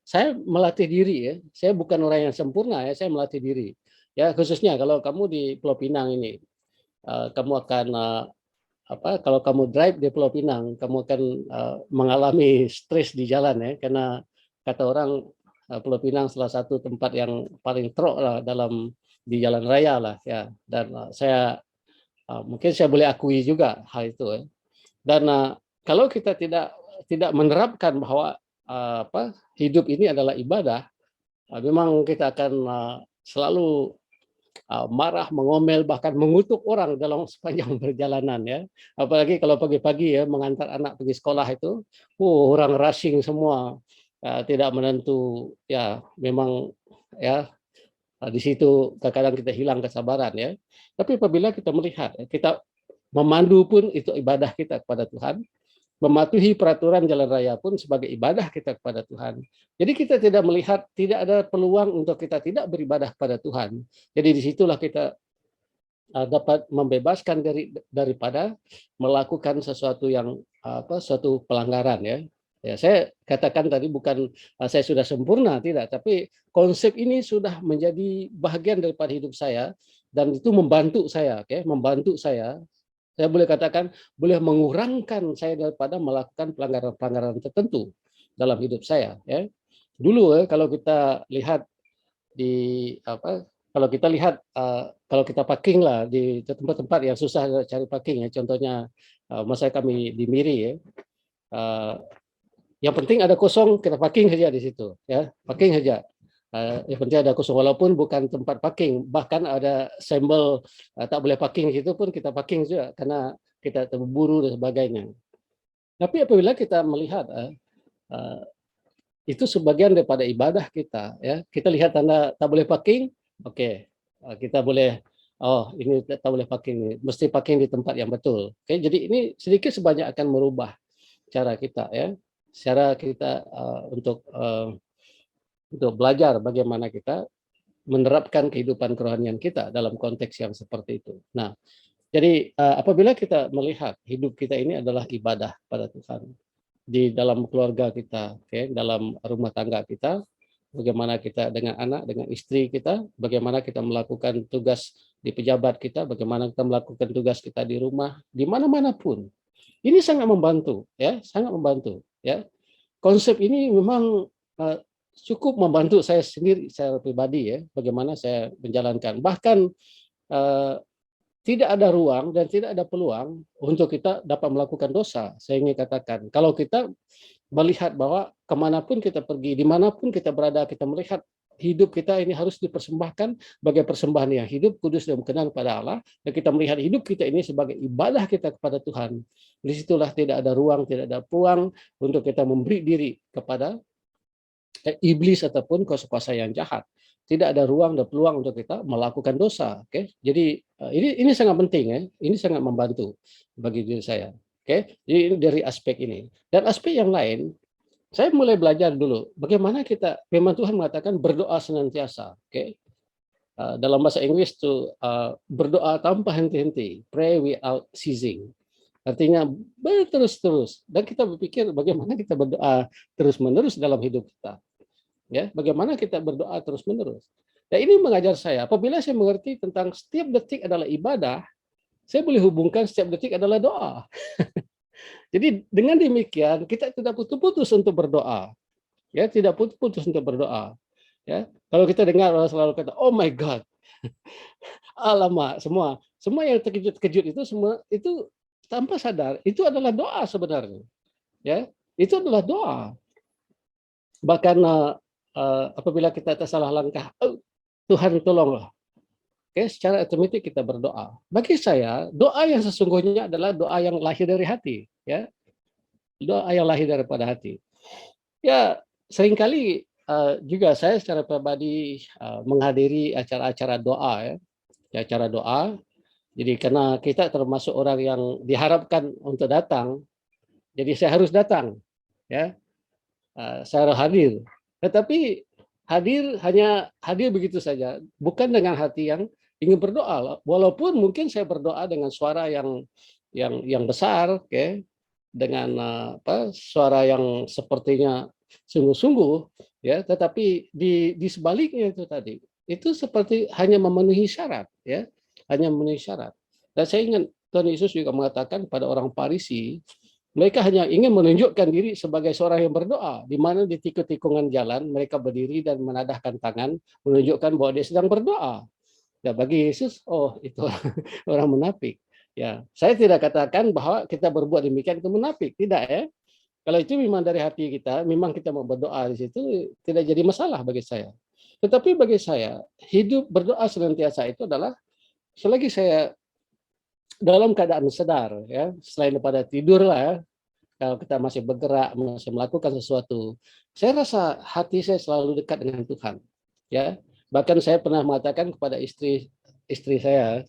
saya melatih diri, ya. Saya bukan orang yang sempurna, ya. Saya melatih diri. Ya, khususnya kalau kamu di Pulau Pinang ini, kamu akan kalau kamu drive di Pulau Pinang, kamu akan mengalami stres di jalan, ya, karena kata orang Pulau Pinang salah satu tempat yang paling teruk lah di jalan raya lah, ya. Dan saya mungkin saya boleh akui juga hal itu, ya. Dan kalau kita tidak menerapkan bahwa hidup ini adalah ibadah, memang kita akan selalu marah, mengomel, bahkan mengutuk orang dalam sepanjang perjalanan, ya. Apalagi kalau pagi-pagi, ya, mengantar anak pergi sekolah itu, orang rushing semua, tidak menentu, ya, memang, ya, di situ kadang-kadang kita hilang kesabaran, ya. Tapi apabila kita melihat, kita memandu pun itu ibadah kita kepada Tuhan, mematuhi peraturan jalan raya pun sebagai ibadah kita kepada Tuhan. Jadi kita tidak melihat, tidak ada peluang untuk kita tidak beribadah kepada Tuhan. Jadi disitulah kita dapat membebaskan daripada melakukan sesuatu yang suatu pelanggaran, ya. Ya, saya katakan tadi bukan saya sudah sempurna, tidak, tapi konsep ini sudah menjadi bagian daripada hidup saya, dan itu membantu saya, membantu saya. Saya boleh katakan boleh mengurangkan saya daripada melakukan pelanggaran-pelanggaran tertentu dalam hidup saya, ya. Dulu, kalau kita lihat kalau kita parking lah di tempat-tempat yang susah cari parking, ya, contohnya masa kami di Miri, ya. Yang penting ada kosong, kita parking saja di situ, ya, parking saja. Yang penting ada kosong, walaupun bukan tempat parking, bahkan ada simbol tak boleh parking di situ pun kita parking juga karena kita terburu dan sebagainya. Tapi apabila kita melihat itu sebagian daripada ibadah kita, ya, kita lihat tanda tak boleh parking, oke, kita boleh, ini tak boleh parking, mesti parking di tempat yang betul. Oke, jadi ini sedikit sebanyak akan merubah cara kita, ya, cara kita untuk belajar bagaimana kita menerapkan kehidupan kerohanian kita dalam konteks yang seperti itu. Nah, jadi apabila kita melihat hidup kita ini adalah ibadah pada Tuhan, di dalam keluarga kita, dalam rumah tangga kita, bagaimana kita dengan anak, dengan istri kita, bagaimana kita melakukan tugas di pejabat kita, bagaimana kita melakukan tugas kita di rumah, di mana-mana pun. Ini sangat membantu, ya, sangat membantu, ya. konsep ini memang cukup membantu saya sendiri, saya pribadi ya, bagaimana saya menjalankan. Bahkan tidak ada ruang dan tidak ada peluang untuk kita dapat melakukan dosa. Saya ingin katakan, kalau kita melihat bahwa kemanapun kita pergi, dimanapun kita berada, kita melihat hidup kita ini harus dipersembahkan sebagai persembahan yang hidup, kudus, dan berkenan kepada Allah, dan kita melihat hidup kita ini sebagai ibadah kita kepada Tuhan. Disitulah tidak ada ruang, tidak ada peluang untuk kita memberi diri kepada iblis ataupun kuasa-kuasa yang jahat. Tidak ada ruang dan peluang untuk kita melakukan dosa. Oke, jadi ini sangat penting ya. Ini sangat membantu bagi diri saya. Oke, jadi ini dari aspek ini. Dan aspek yang lain, saya mulai belajar dulu bagaimana kita. Memang Tuhan mengatakan berdoa senantiasa. Oke, dalam bahasa Inggris itu berdoa tanpa henti-henti, pray without ceasing. Artinya terus-terus. Dan kita berpikir bagaimana kita berdoa terus-menerus dalam hidup kita. Ya, bagaimana kita berdoa terus-menerus. Dan ini mengajar saya, apabila saya mengerti tentang setiap detik adalah ibadah, saya boleh hubungkan setiap detik adalah doa. Jadi dengan demikian kita tidak putus-putus untuk berdoa. Ya, tidak putus-putus untuk berdoa. Ya, kalau kita dengar orang selalu kata, "Oh my God." Alamak, semua yang terkejut-kejut itu semua itu tanpa sadar itu adalah doa sebenarnya. Ya, itu adalah doa. Bahkan apabila kita tersalah langkah, Tuhan tolonglah. Oke, secara otomatis kita berdoa. Bagi saya, doa yang sesungguhnya adalah doa yang lahir dari hati, ya. Doa yang lahir daripada hati. Ya, seringkali juga saya secara pribadi menghadiri acara-acara doa, ya, acara doa. Jadi karena kita termasuk orang yang diharapkan untuk datang, jadi saya harus datang, ya. Saya harus hadir. Tetapi hanya hadir begitu saja, bukan dengan hati yang ingin berdoa. Walaupun mungkin saya berdoa dengan suara yang besar, okay, dengan suara yang sepertinya sungguh-sungguh, ya. Tetapi di sebaliknya itu tadi, itu seperti hanya memenuhi syarat, ya, hanya memenuhi syarat. Dan saya ingat Tuhan Yesus juga mengatakan pada orang Farisi, mereka hanya ingin menunjukkan diri sebagai seorang yang berdoa, di mana di tikungan jalan mereka berdiri dan menadahkan tangan, menunjukkan bahwa dia sedang berdoa. Ya, bagi Yesus, oh itu orang munafik. Ya, saya tidak katakan bahwa kita berbuat demikian itu munafik, tidak ya. Kalau itu memang dari hati kita, memang kita mau berdoa di situ, tidak jadi masalah bagi saya. Tetapi bagi saya, hidup berdoa senantiasa itu adalah selagi saya dalam keadaan sadar, ya, selain daripada tidur lah, ya, kalau kita masih bergerak, masih melakukan sesuatu, saya rasa hati saya selalu dekat dengan Tuhan. Ya, bahkan saya pernah mengatakan kepada istri saya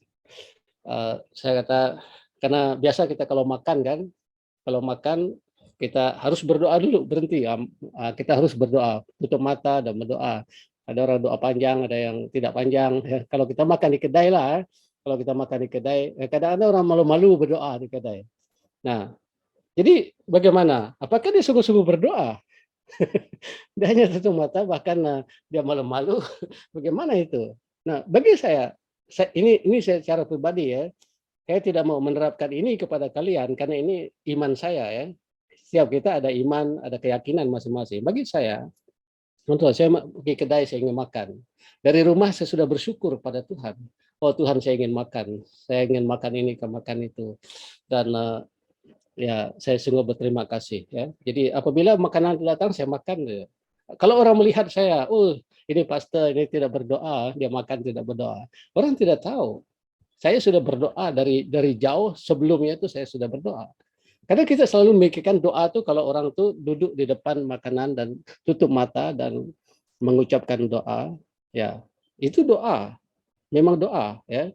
kata, karena biasa kita kalau makan kan, kita harus berdoa dulu, berhenti, kita harus berdoa, tutup mata dan berdoa. Ada orang doa panjang, ada yang tidak panjang. Ya, kalau kita makan di kedai lah, kalau kita makan di kedai, kadang-kadang orang malu-malu berdoa di kedai. Nah, jadi bagaimana? Apakah dia sungguh-sungguh berdoa? Dia hanya tutup mata, bahkan dia malu-malu. Bagaimana itu? Nah, bagi saya ini saya secara pribadi ya, saya tidak mau menerapkan ini kepada kalian karena ini iman saya ya. Setiap kita ada iman, ada keyakinan masing-masing. Bagi saya, untuk saya pergi kedai saya ingin makan. Dari rumah saya sudah bersyukur pada Tuhan. Oh Tuhan, saya ingin makan ini, makan itu, dan ya, saya sungguh berterima kasih ya. Jadi apabila makanan datang saya makan. Ya. Kalau orang melihat saya, ini pastor ini tidak berdoa, dia makan tidak berdoa. Orang tidak tahu. Saya sudah berdoa dari jauh sebelumnya itu saya sudah berdoa. Karena kita selalu memikirkan doa tuh kalau orang tuh duduk di depan makanan dan tutup mata dan mengucapkan doa, ya. Itu doa. Memang doa, ya.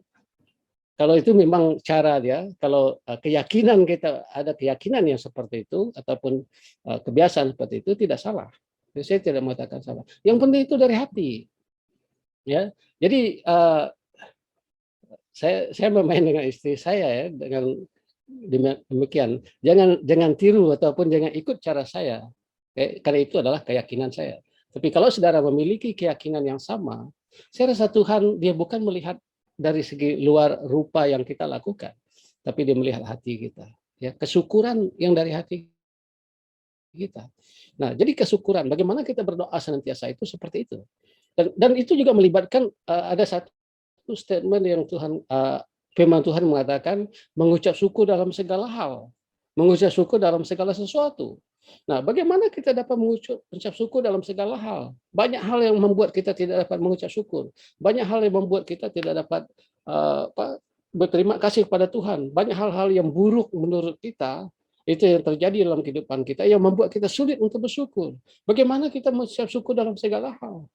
Kalau itu memang cara dia, kalau keyakinan kita ada keyakinan yang seperti itu ataupun kebiasaan seperti itu tidak salah. Jadi saya tidak mengatakan salah. Yang penting itu dari hati, ya. Jadi saya bermain dengan istri saya ya dengan demikian. Jangan tiru ataupun jangan ikut cara saya, karena itu adalah keyakinan saya. Tapi kalau saudara memiliki keyakinan yang sama, saya rasa Tuhan dia bukan melihat dari segi luar rupa yang kita lakukan, tapi dia melihat hati kita. Ya, kesyukuran yang dari hati kita. Nah, jadi kesyukuran, bagaimana kita berdoa senantiasa itu seperti itu. Dan itu juga melibatkan ada satu statement yang firman Tuhan mengatakan mengucap syukur dalam segala hal, mengucap syukur dalam segala sesuatu. Nah, bagaimana kita dapat mengucap syukur dalam segala hal? Banyak hal yang membuat kita tidak dapat mengucap syukur. Banyak hal yang membuat kita tidak dapat berterima kasih kepada Tuhan. Banyak hal-hal yang buruk menurut kita itu yang terjadi dalam kehidupan kita yang membuat kita sulit untuk bersyukur. Bagaimana kita mengucap syukur dalam segala hal?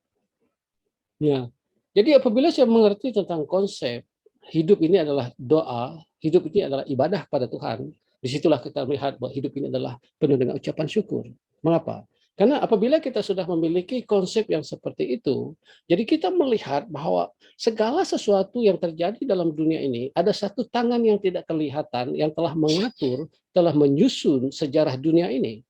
Ya. Jadi apabila saya mengerti tentang konsep hidup ini adalah doa, hidup ini adalah ibadah pada Tuhan, disitulah kita melihat bahwa hidup ini adalah penuh dengan ucapan syukur. Mengapa? Karena apabila kita sudah memiliki konsep yang seperti itu, jadi kita melihat bahwa segala sesuatu yang terjadi dalam dunia ini ada satu tangan yang tidak kelihatan yang telah mengatur, telah menyusun sejarah dunia ini.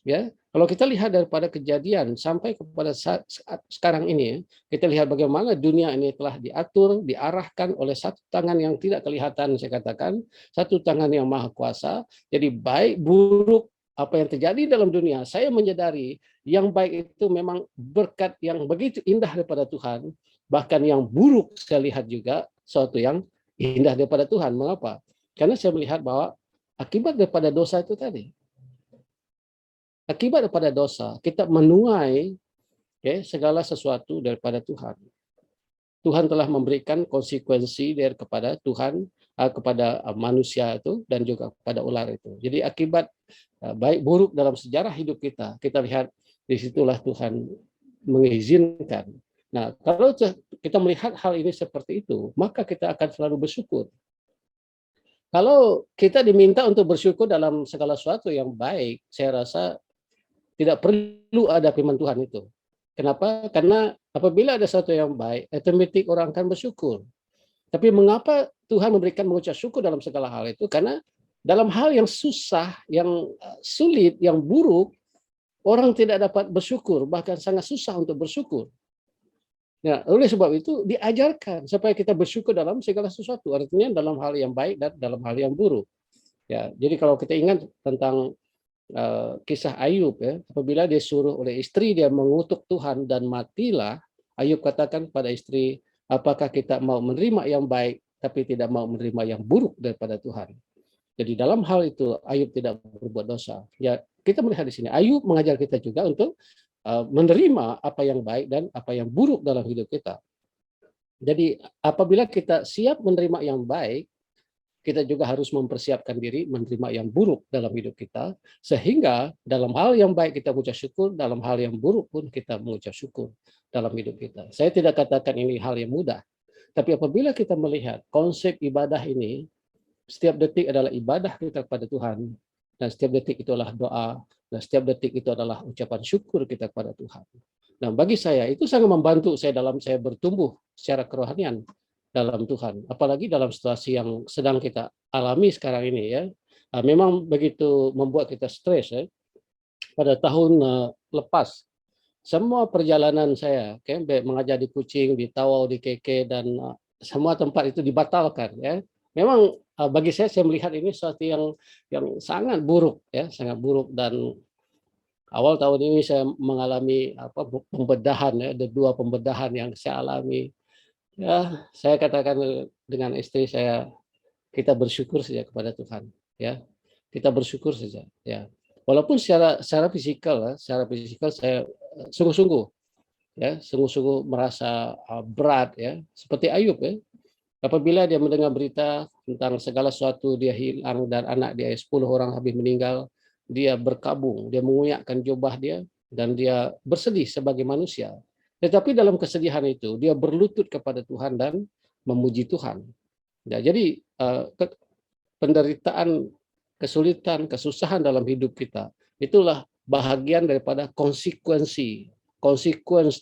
Ya, kalau kita lihat daripada kejadian sampai kepada saat sekarang ini, kita lihat bagaimana dunia ini telah diatur, diarahkan oleh satu tangan yang tidak kelihatan, saya katakan, satu tangan yang maha kuasa. Jadi baik buruk apa yang terjadi dalam dunia, saya menyadari yang baik itu memang berkat yang begitu indah daripada Tuhan, bahkan yang buruk saya lihat juga suatu yang indah daripada Tuhan. Mengapa? Karena saya melihat bahwa akibat daripada dosa itu tadi, akibat daripada dosa, kita menuai segala sesuatu daripada Tuhan. Tuhan telah memberikan konsekuensi dari kepada Tuhan, kepada manusia itu, dan juga kepada ular itu. Jadi akibat baik buruk dalam sejarah hidup kita, kita lihat disitulah Tuhan mengizinkan. Nah, kalau kita melihat hal ini seperti itu, maka kita akan selalu bersyukur. Kalau kita diminta untuk bersyukur dalam segala sesuatu yang baik, saya rasa tidak perlu ada firman Tuhan itu. Kenapa? Karena apabila ada sesuatu yang baik, otomatis orang akan bersyukur. Tapi mengapa Tuhan memberikan mengucap syukur dalam segala hal itu? Karena dalam hal yang susah, yang sulit, yang buruk, orang tidak dapat bersyukur, bahkan sangat susah untuk bersyukur. Nah, oleh sebab itu diajarkan supaya kita bersyukur dalam segala sesuatu. Artinya dalam hal yang baik dan dalam hal yang buruk. Ya, jadi kalau kita ingat tentang kisah Ayub, ya, apabila dia suruh oleh istri dia mengutuk Tuhan dan matilah, Ayub katakan pada istri, apakah kita mau menerima yang baik tapi tidak mau menerima yang buruk daripada Tuhan. Jadi dalam hal itu Ayub tidak berbuat dosa. Ya, kita melihat di sini Ayub mengajar kita juga untuk menerima apa yang baik dan apa yang buruk dalam hidup kita. Jadi apabila kita siap menerima yang baik, kita juga harus mempersiapkan diri menerima yang buruk dalam hidup kita, sehingga dalam hal yang baik kita mengucap syukur, dalam hal yang buruk pun kita mengucap syukur dalam hidup kita. Saya tidak katakan ini hal yang mudah, tapi apabila kita melihat konsep ibadah ini, setiap detik adalah ibadah kita kepada Tuhan, dan setiap detik itu adalah doa, dan setiap detik itu adalah ucapan syukur kita kepada Tuhan. Nah, bagi saya itu sangat membantu saya dalam saya bertumbuh secara kerohanian dalam Tuhan, apalagi dalam situasi yang sedang kita alami sekarang ini, ya. Memang begitu membuat kita stres, ya. Pada tahun lepas, semua perjalanan saya, mengajar di Kuching, di Tawau, di KK, dan semua tempat itu dibatalkan, ya. Memang bagi saya melihat ini sesuatu yang sangat buruk, ya, sangat buruk. Dan awal tahun ini saya mengalami pembedahan, ya, ada 2 pembedahan yang saya alami. Ya, saya katakan dengan istri saya, kita bersyukur saja kepada Tuhan, ya. Kita bersyukur saja, ya. Walaupun secara fisikal saya sungguh-sungguh, ya, sungguh-sungguh merasa berat, ya, seperti Ayub, ya. Apabila dia mendengar berita tentang segala sesuatu, dia hilang dan anak dia 10 orang habis meninggal, dia berkabung, dia mengoyakkan jubah dia dan dia bersedih sebagai manusia. Tetapi dalam kesedihan itu dia berlutut kepada Tuhan dan memuji Tuhan. Ya, jadi penderitaan, kesulitan, kesusahan dalam hidup kita itulah bahagian daripada konsekuensi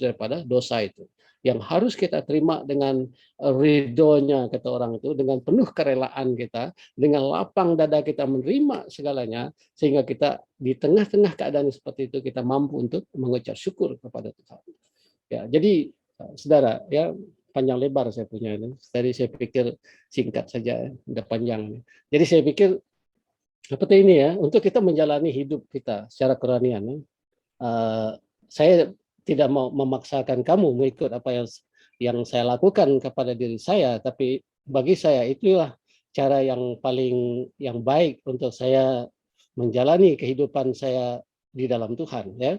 daripada dosa itu, yang harus kita terima dengan ridhonya, kata orang itu, dengan penuh kerelaan kita, dengan lapang dada kita menerima segalanya, sehingga kita di tengah-tengah keadaan seperti itu kita mampu untuk mengucap syukur kepada Tuhan. Ya, jadi saudara, ya, panjang lebar saya punya ini. Tadi saya pikir singkat saja, udah panjang. Jadi saya pikir seperti ini ya, untuk kita menjalani hidup kita secara kerohanian. Saya tidak mau memaksakan kamu mengikut apa yang saya lakukan kepada diri saya, tapi bagi saya itulah cara yang paling yang baik untuk saya menjalani kehidupan saya di dalam Tuhan, ya.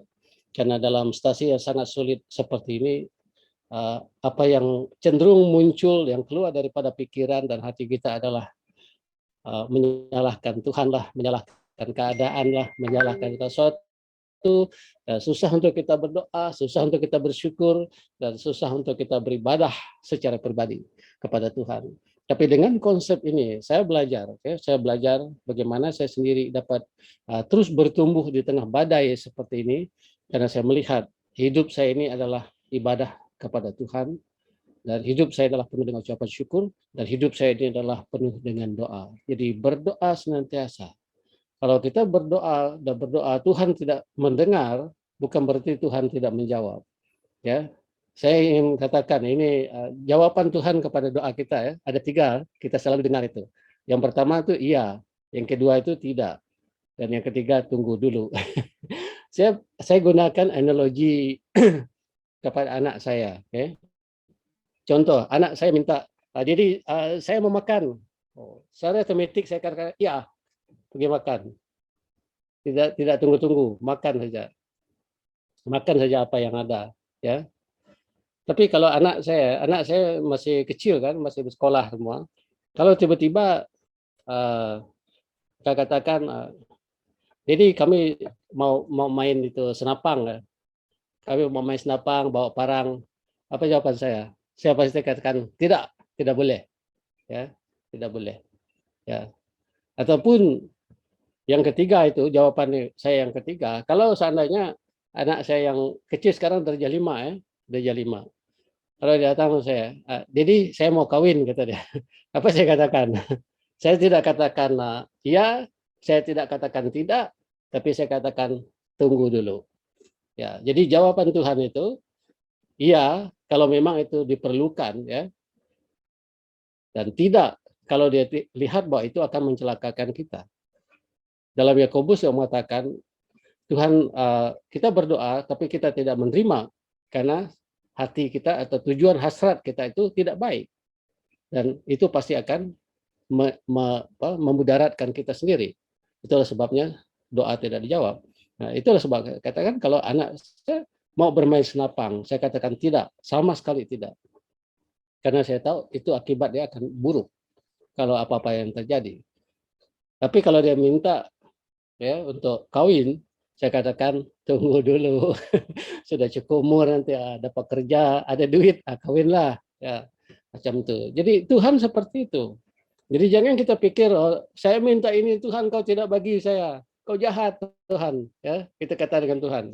Karena dalam situasi yang sangat sulit seperti ini, apa yang cenderung muncul yang keluar daripada pikiran dan hati kita adalah menyalahkan Tuhan lah, menyalahkan keadaan lah, menyalahkan sesuatu. Susah untuk kita berdoa, susah untuk kita bersyukur, dan susah untuk kita beribadah secara pribadi kepada Tuhan. Tapi dengan konsep ini, saya belajar bagaimana saya sendiri dapat terus bertumbuh di tengah badai seperti ini, karena saya melihat hidup saya ini adalah ibadah kepada Tuhan, dan hidup saya adalah penuh dengan ucapan syukur, dan hidup saya ini adalah penuh dengan doa. Jadi berdoa senantiasa. Kalau kita berdoa dan berdoa Tuhan tidak mendengar, bukan berarti Tuhan tidak menjawab. Ya, saya ingin katakan ini jawaban Tuhan kepada doa kita ya. Ada 3, kita selalu dengar itu. Yang pertama itu iya, yang kedua itu tidak, dan yang ketiga tunggu dulu. saya gunakan analogi kepada anak saya. Okay? Contoh, anak saya minta, jadi saya mau makan. Secara otomatis saya katakan iya, pergi makan. Tidak tunggu-tunggu, makan saja apa yang ada, ya. Tapi kalau anak saya masih kecil kan, masih bersekolah semua. Kalau tiba-tiba kita katakan, jadi kami mau main itu senapang, ya. Kami mau main senapang, bawa parang. Apa jawaban saya? Saya pasti katakan tidak boleh, ya, tidak boleh, ya. Ataupun yang ketiga itu jawaban saya yang ketiga, kalau seandainya anak saya yang kecil sekarang darjah 5 ya, darjah 5. Kalau dia datang saya, jadi saya mau kawin kata dia. Apa saya katakan? Saya tidak katakan iya, saya tidak katakan tidak, tapi saya katakan tunggu dulu. Ya, jadi jawaban Tuhan itu iya kalau memang itu diperlukan ya. Dan tidak kalau dia lihat bahwa itu akan mencelakakan kita. Dalam Yakobus yang mengatakan Tuhan, kita berdoa tapi kita tidak menerima karena hati kita atau tujuan hasrat kita itu tidak baik, dan itu pasti akan memudaratkan kita sendiri. Itulah sebabnya doa tidak dijawab. Nah, itulah sebab katakan kalau anak saya mau bermain senapang, saya katakan tidak, sama sekali tidak, karena saya tahu itu akibat dia akan buruk kalau apa-apa yang terjadi. Tapi kalau dia minta ya untuk kawin, saya katakan tunggu dulu. Sudah cukup umur nanti dapat kerja, ada duit, kawinlah ya, macam itu. Jadi Tuhan seperti itu. Jadi jangan kita pikir saya minta ini Tuhan kau tidak bagi saya, kau jahat Tuhan, ya. Kita kata dengan Tuhan.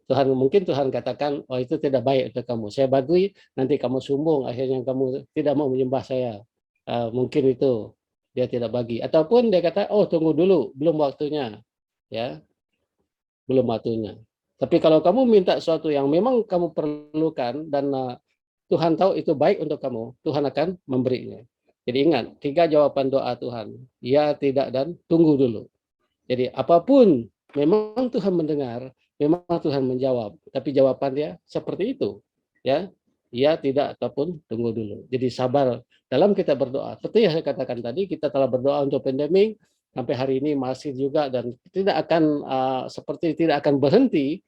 Tuhan mungkin Tuhan katakan itu tidak baik untuk kamu. Saya bagi nanti kamu sombong, akhirnya kamu tidak mau menyembah saya. Mungkin itu dia tidak bagi, ataupun dia kata tunggu dulu, belum waktunya, ya. Belum waktunya. Tapi kalau kamu minta sesuatu yang memang kamu perlukan dan Tuhan tahu itu baik untuk kamu, Tuhan akan memberinya. Jadi ingat, 3 jawaban doa Tuhan. Ya, tidak, dan tunggu dulu. Jadi apapun memang Tuhan mendengar, memang Tuhan menjawab. Tapi jawabannya seperti itu. Ya, ya, tidak, ataupun tunggu dulu. Jadi sabar dalam kita berdoa. Seperti yang saya katakan tadi, kita telah berdoa untuk pandemik, sampai hari ini masih juga, dan tidak akan seperti tidak akan berhenti,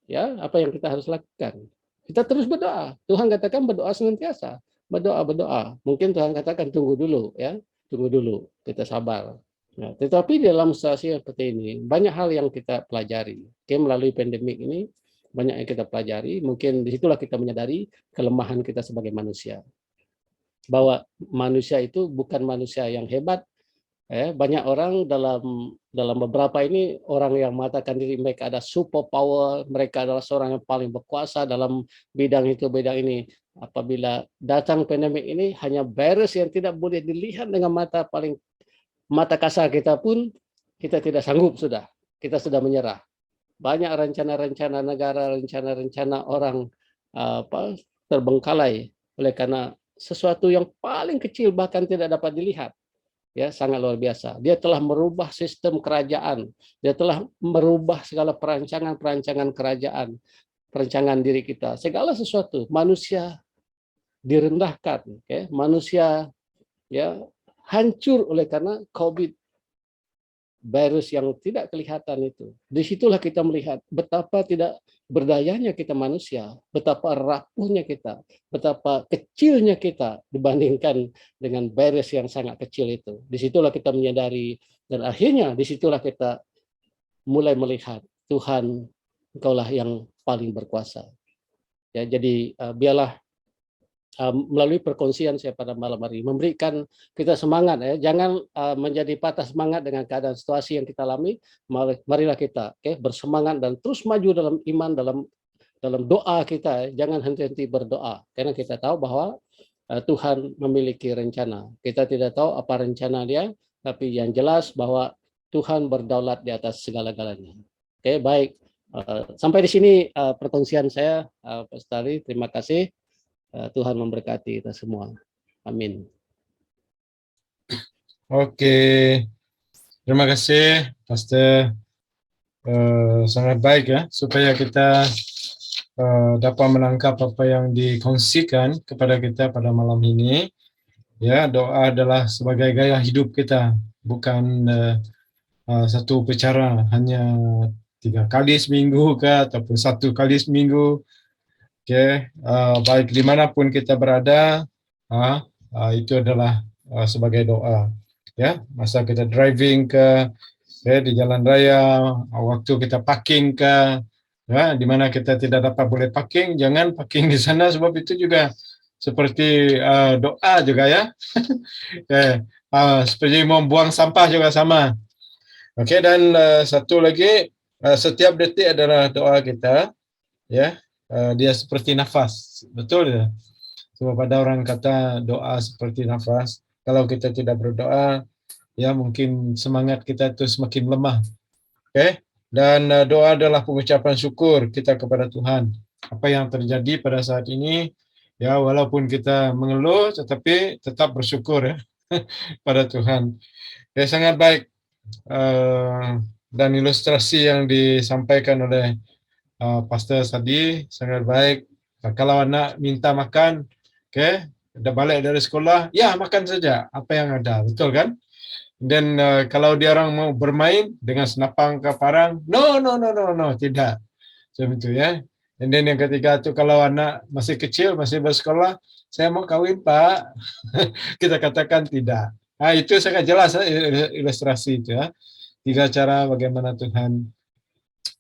ya. Apa yang kita harus lakukan? Kita terus berdoa. Tuhan katakan berdoa senantiasa, berdoa. Mungkin Tuhan katakan tunggu dulu, ya, tunggu dulu, kita sabar. Nah, tetapi dalam situasi seperti ini banyak hal yang kita pelajari. Melalui pandemik ini banyak yang kita pelajari. Mungkin disitulah kita menyadari kelemahan kita sebagai manusia. Bahwa manusia itu bukan manusia yang hebat. Banyak orang dalam beberapa ini orang yang mengatakan diri mereka ada super power, mereka adalah seorang yang paling berkuasa dalam bidang itu, bidang ini. Apabila datang pandemik ini, hanya virus yang tidak boleh dilihat dengan mata kasar kita pun, kita tidak sanggup sudah. Kita sudah menyerah. Banyak rencana-rencana negara, rencana-rencana orang terbengkalai oleh karena sesuatu yang paling kecil bahkan tidak dapat dilihat. Ya, sangat luar biasa. Dia telah merubah sistem kerajaan. Dia telah merubah segala perancangan-perancangan kerajaan, perancangan diri kita. Segala sesuatu, manusia direndahkan, manusia ya hancur oleh karena COVID, virus yang tidak kelihatan itu. Disitulah kita melihat betapa tidak berdayanya kita manusia, betapa rapuhnya kita, betapa kecilnya kita dibandingkan dengan virus yang sangat kecil itu. Disitulah kita menyadari, dan akhirnya disitulah kita mulai melihat Tuhan, Engkaulah yang paling berkuasa. Ya, jadi biarlah melalui perkongsian saya pada malam hari memberikan kita semangat, ya. Jangan menjadi patah semangat dengan keadaan situasi yang kita alami. Marilah kita bersemangat dan terus maju dalam iman, dalam doa kita, ya. Jangan henti-henti berdoa, karena kita tahu bahwa Tuhan memiliki rencana. Kita tidak tahu apa rencana Dia, tapi yang jelas bahwa Tuhan berdaulat di atas segala-galanya. Baik. Sampai di sini perkongsian saya, Pak Stari. Terima kasih. Tuhan memberkati kita semua. Amin. Oke, terima kasih Pastor. Sangat baik ya, supaya kita dapat menangkap apa yang dikongsikan kepada kita pada malam ini. Ya, doa adalah sebagai gaya hidup kita, bukan satu upacara hanya 3 kali seminggu ke ataupun 1 kali seminggu. Baik dimanapun kita berada, itu adalah sebagai doa. Ya, masa kita driving ke di jalan raya, waktu kita parking ke, ya, di mana kita tidak dapat boleh parking, jangan parking di sana, sebab itu juga seperti doa juga ya. Seperti membuang sampah juga sama. Oke, dan satu lagi, setiap detik adalah doa kita, ya. Dia seperti nafas, betul ya. Sebab ada orang kata doa seperti nafas. Kalau kita tidak berdoa, ya mungkin semangat kita itu semakin lemah. Dan doa adalah pengucapan syukur kita kepada Tuhan. Apa yang terjadi pada saat ini, ya walaupun kita mengeluh, tetapi tetap bersyukur ya pada Tuhan. Ya, sangat baik. Dan ilustrasi yang disampaikan oleh Pastor tadi sangat baik. Kalau anak minta makan, udah balik dari sekolah, ya makan saja apa yang ada, betul kan? Dan kalau dia orang mau bermain dengan senapang ke parang, no, tidak. Seperti itu ya. Dan yang ketiga itu kalau anak masih kecil, masih bersekolah, saya mau kawin Pak, kita katakan tidak. Itu sangat jelas ilustrasi itu ya. 3 cara bagaimana Tuhan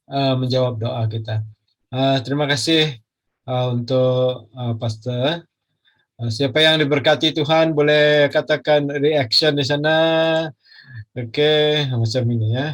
menjawab doa kita. Terima kasih untuk Pastor. Siapa yang diberkati Tuhan boleh katakan reaction di sana. Oke, macam ini ya.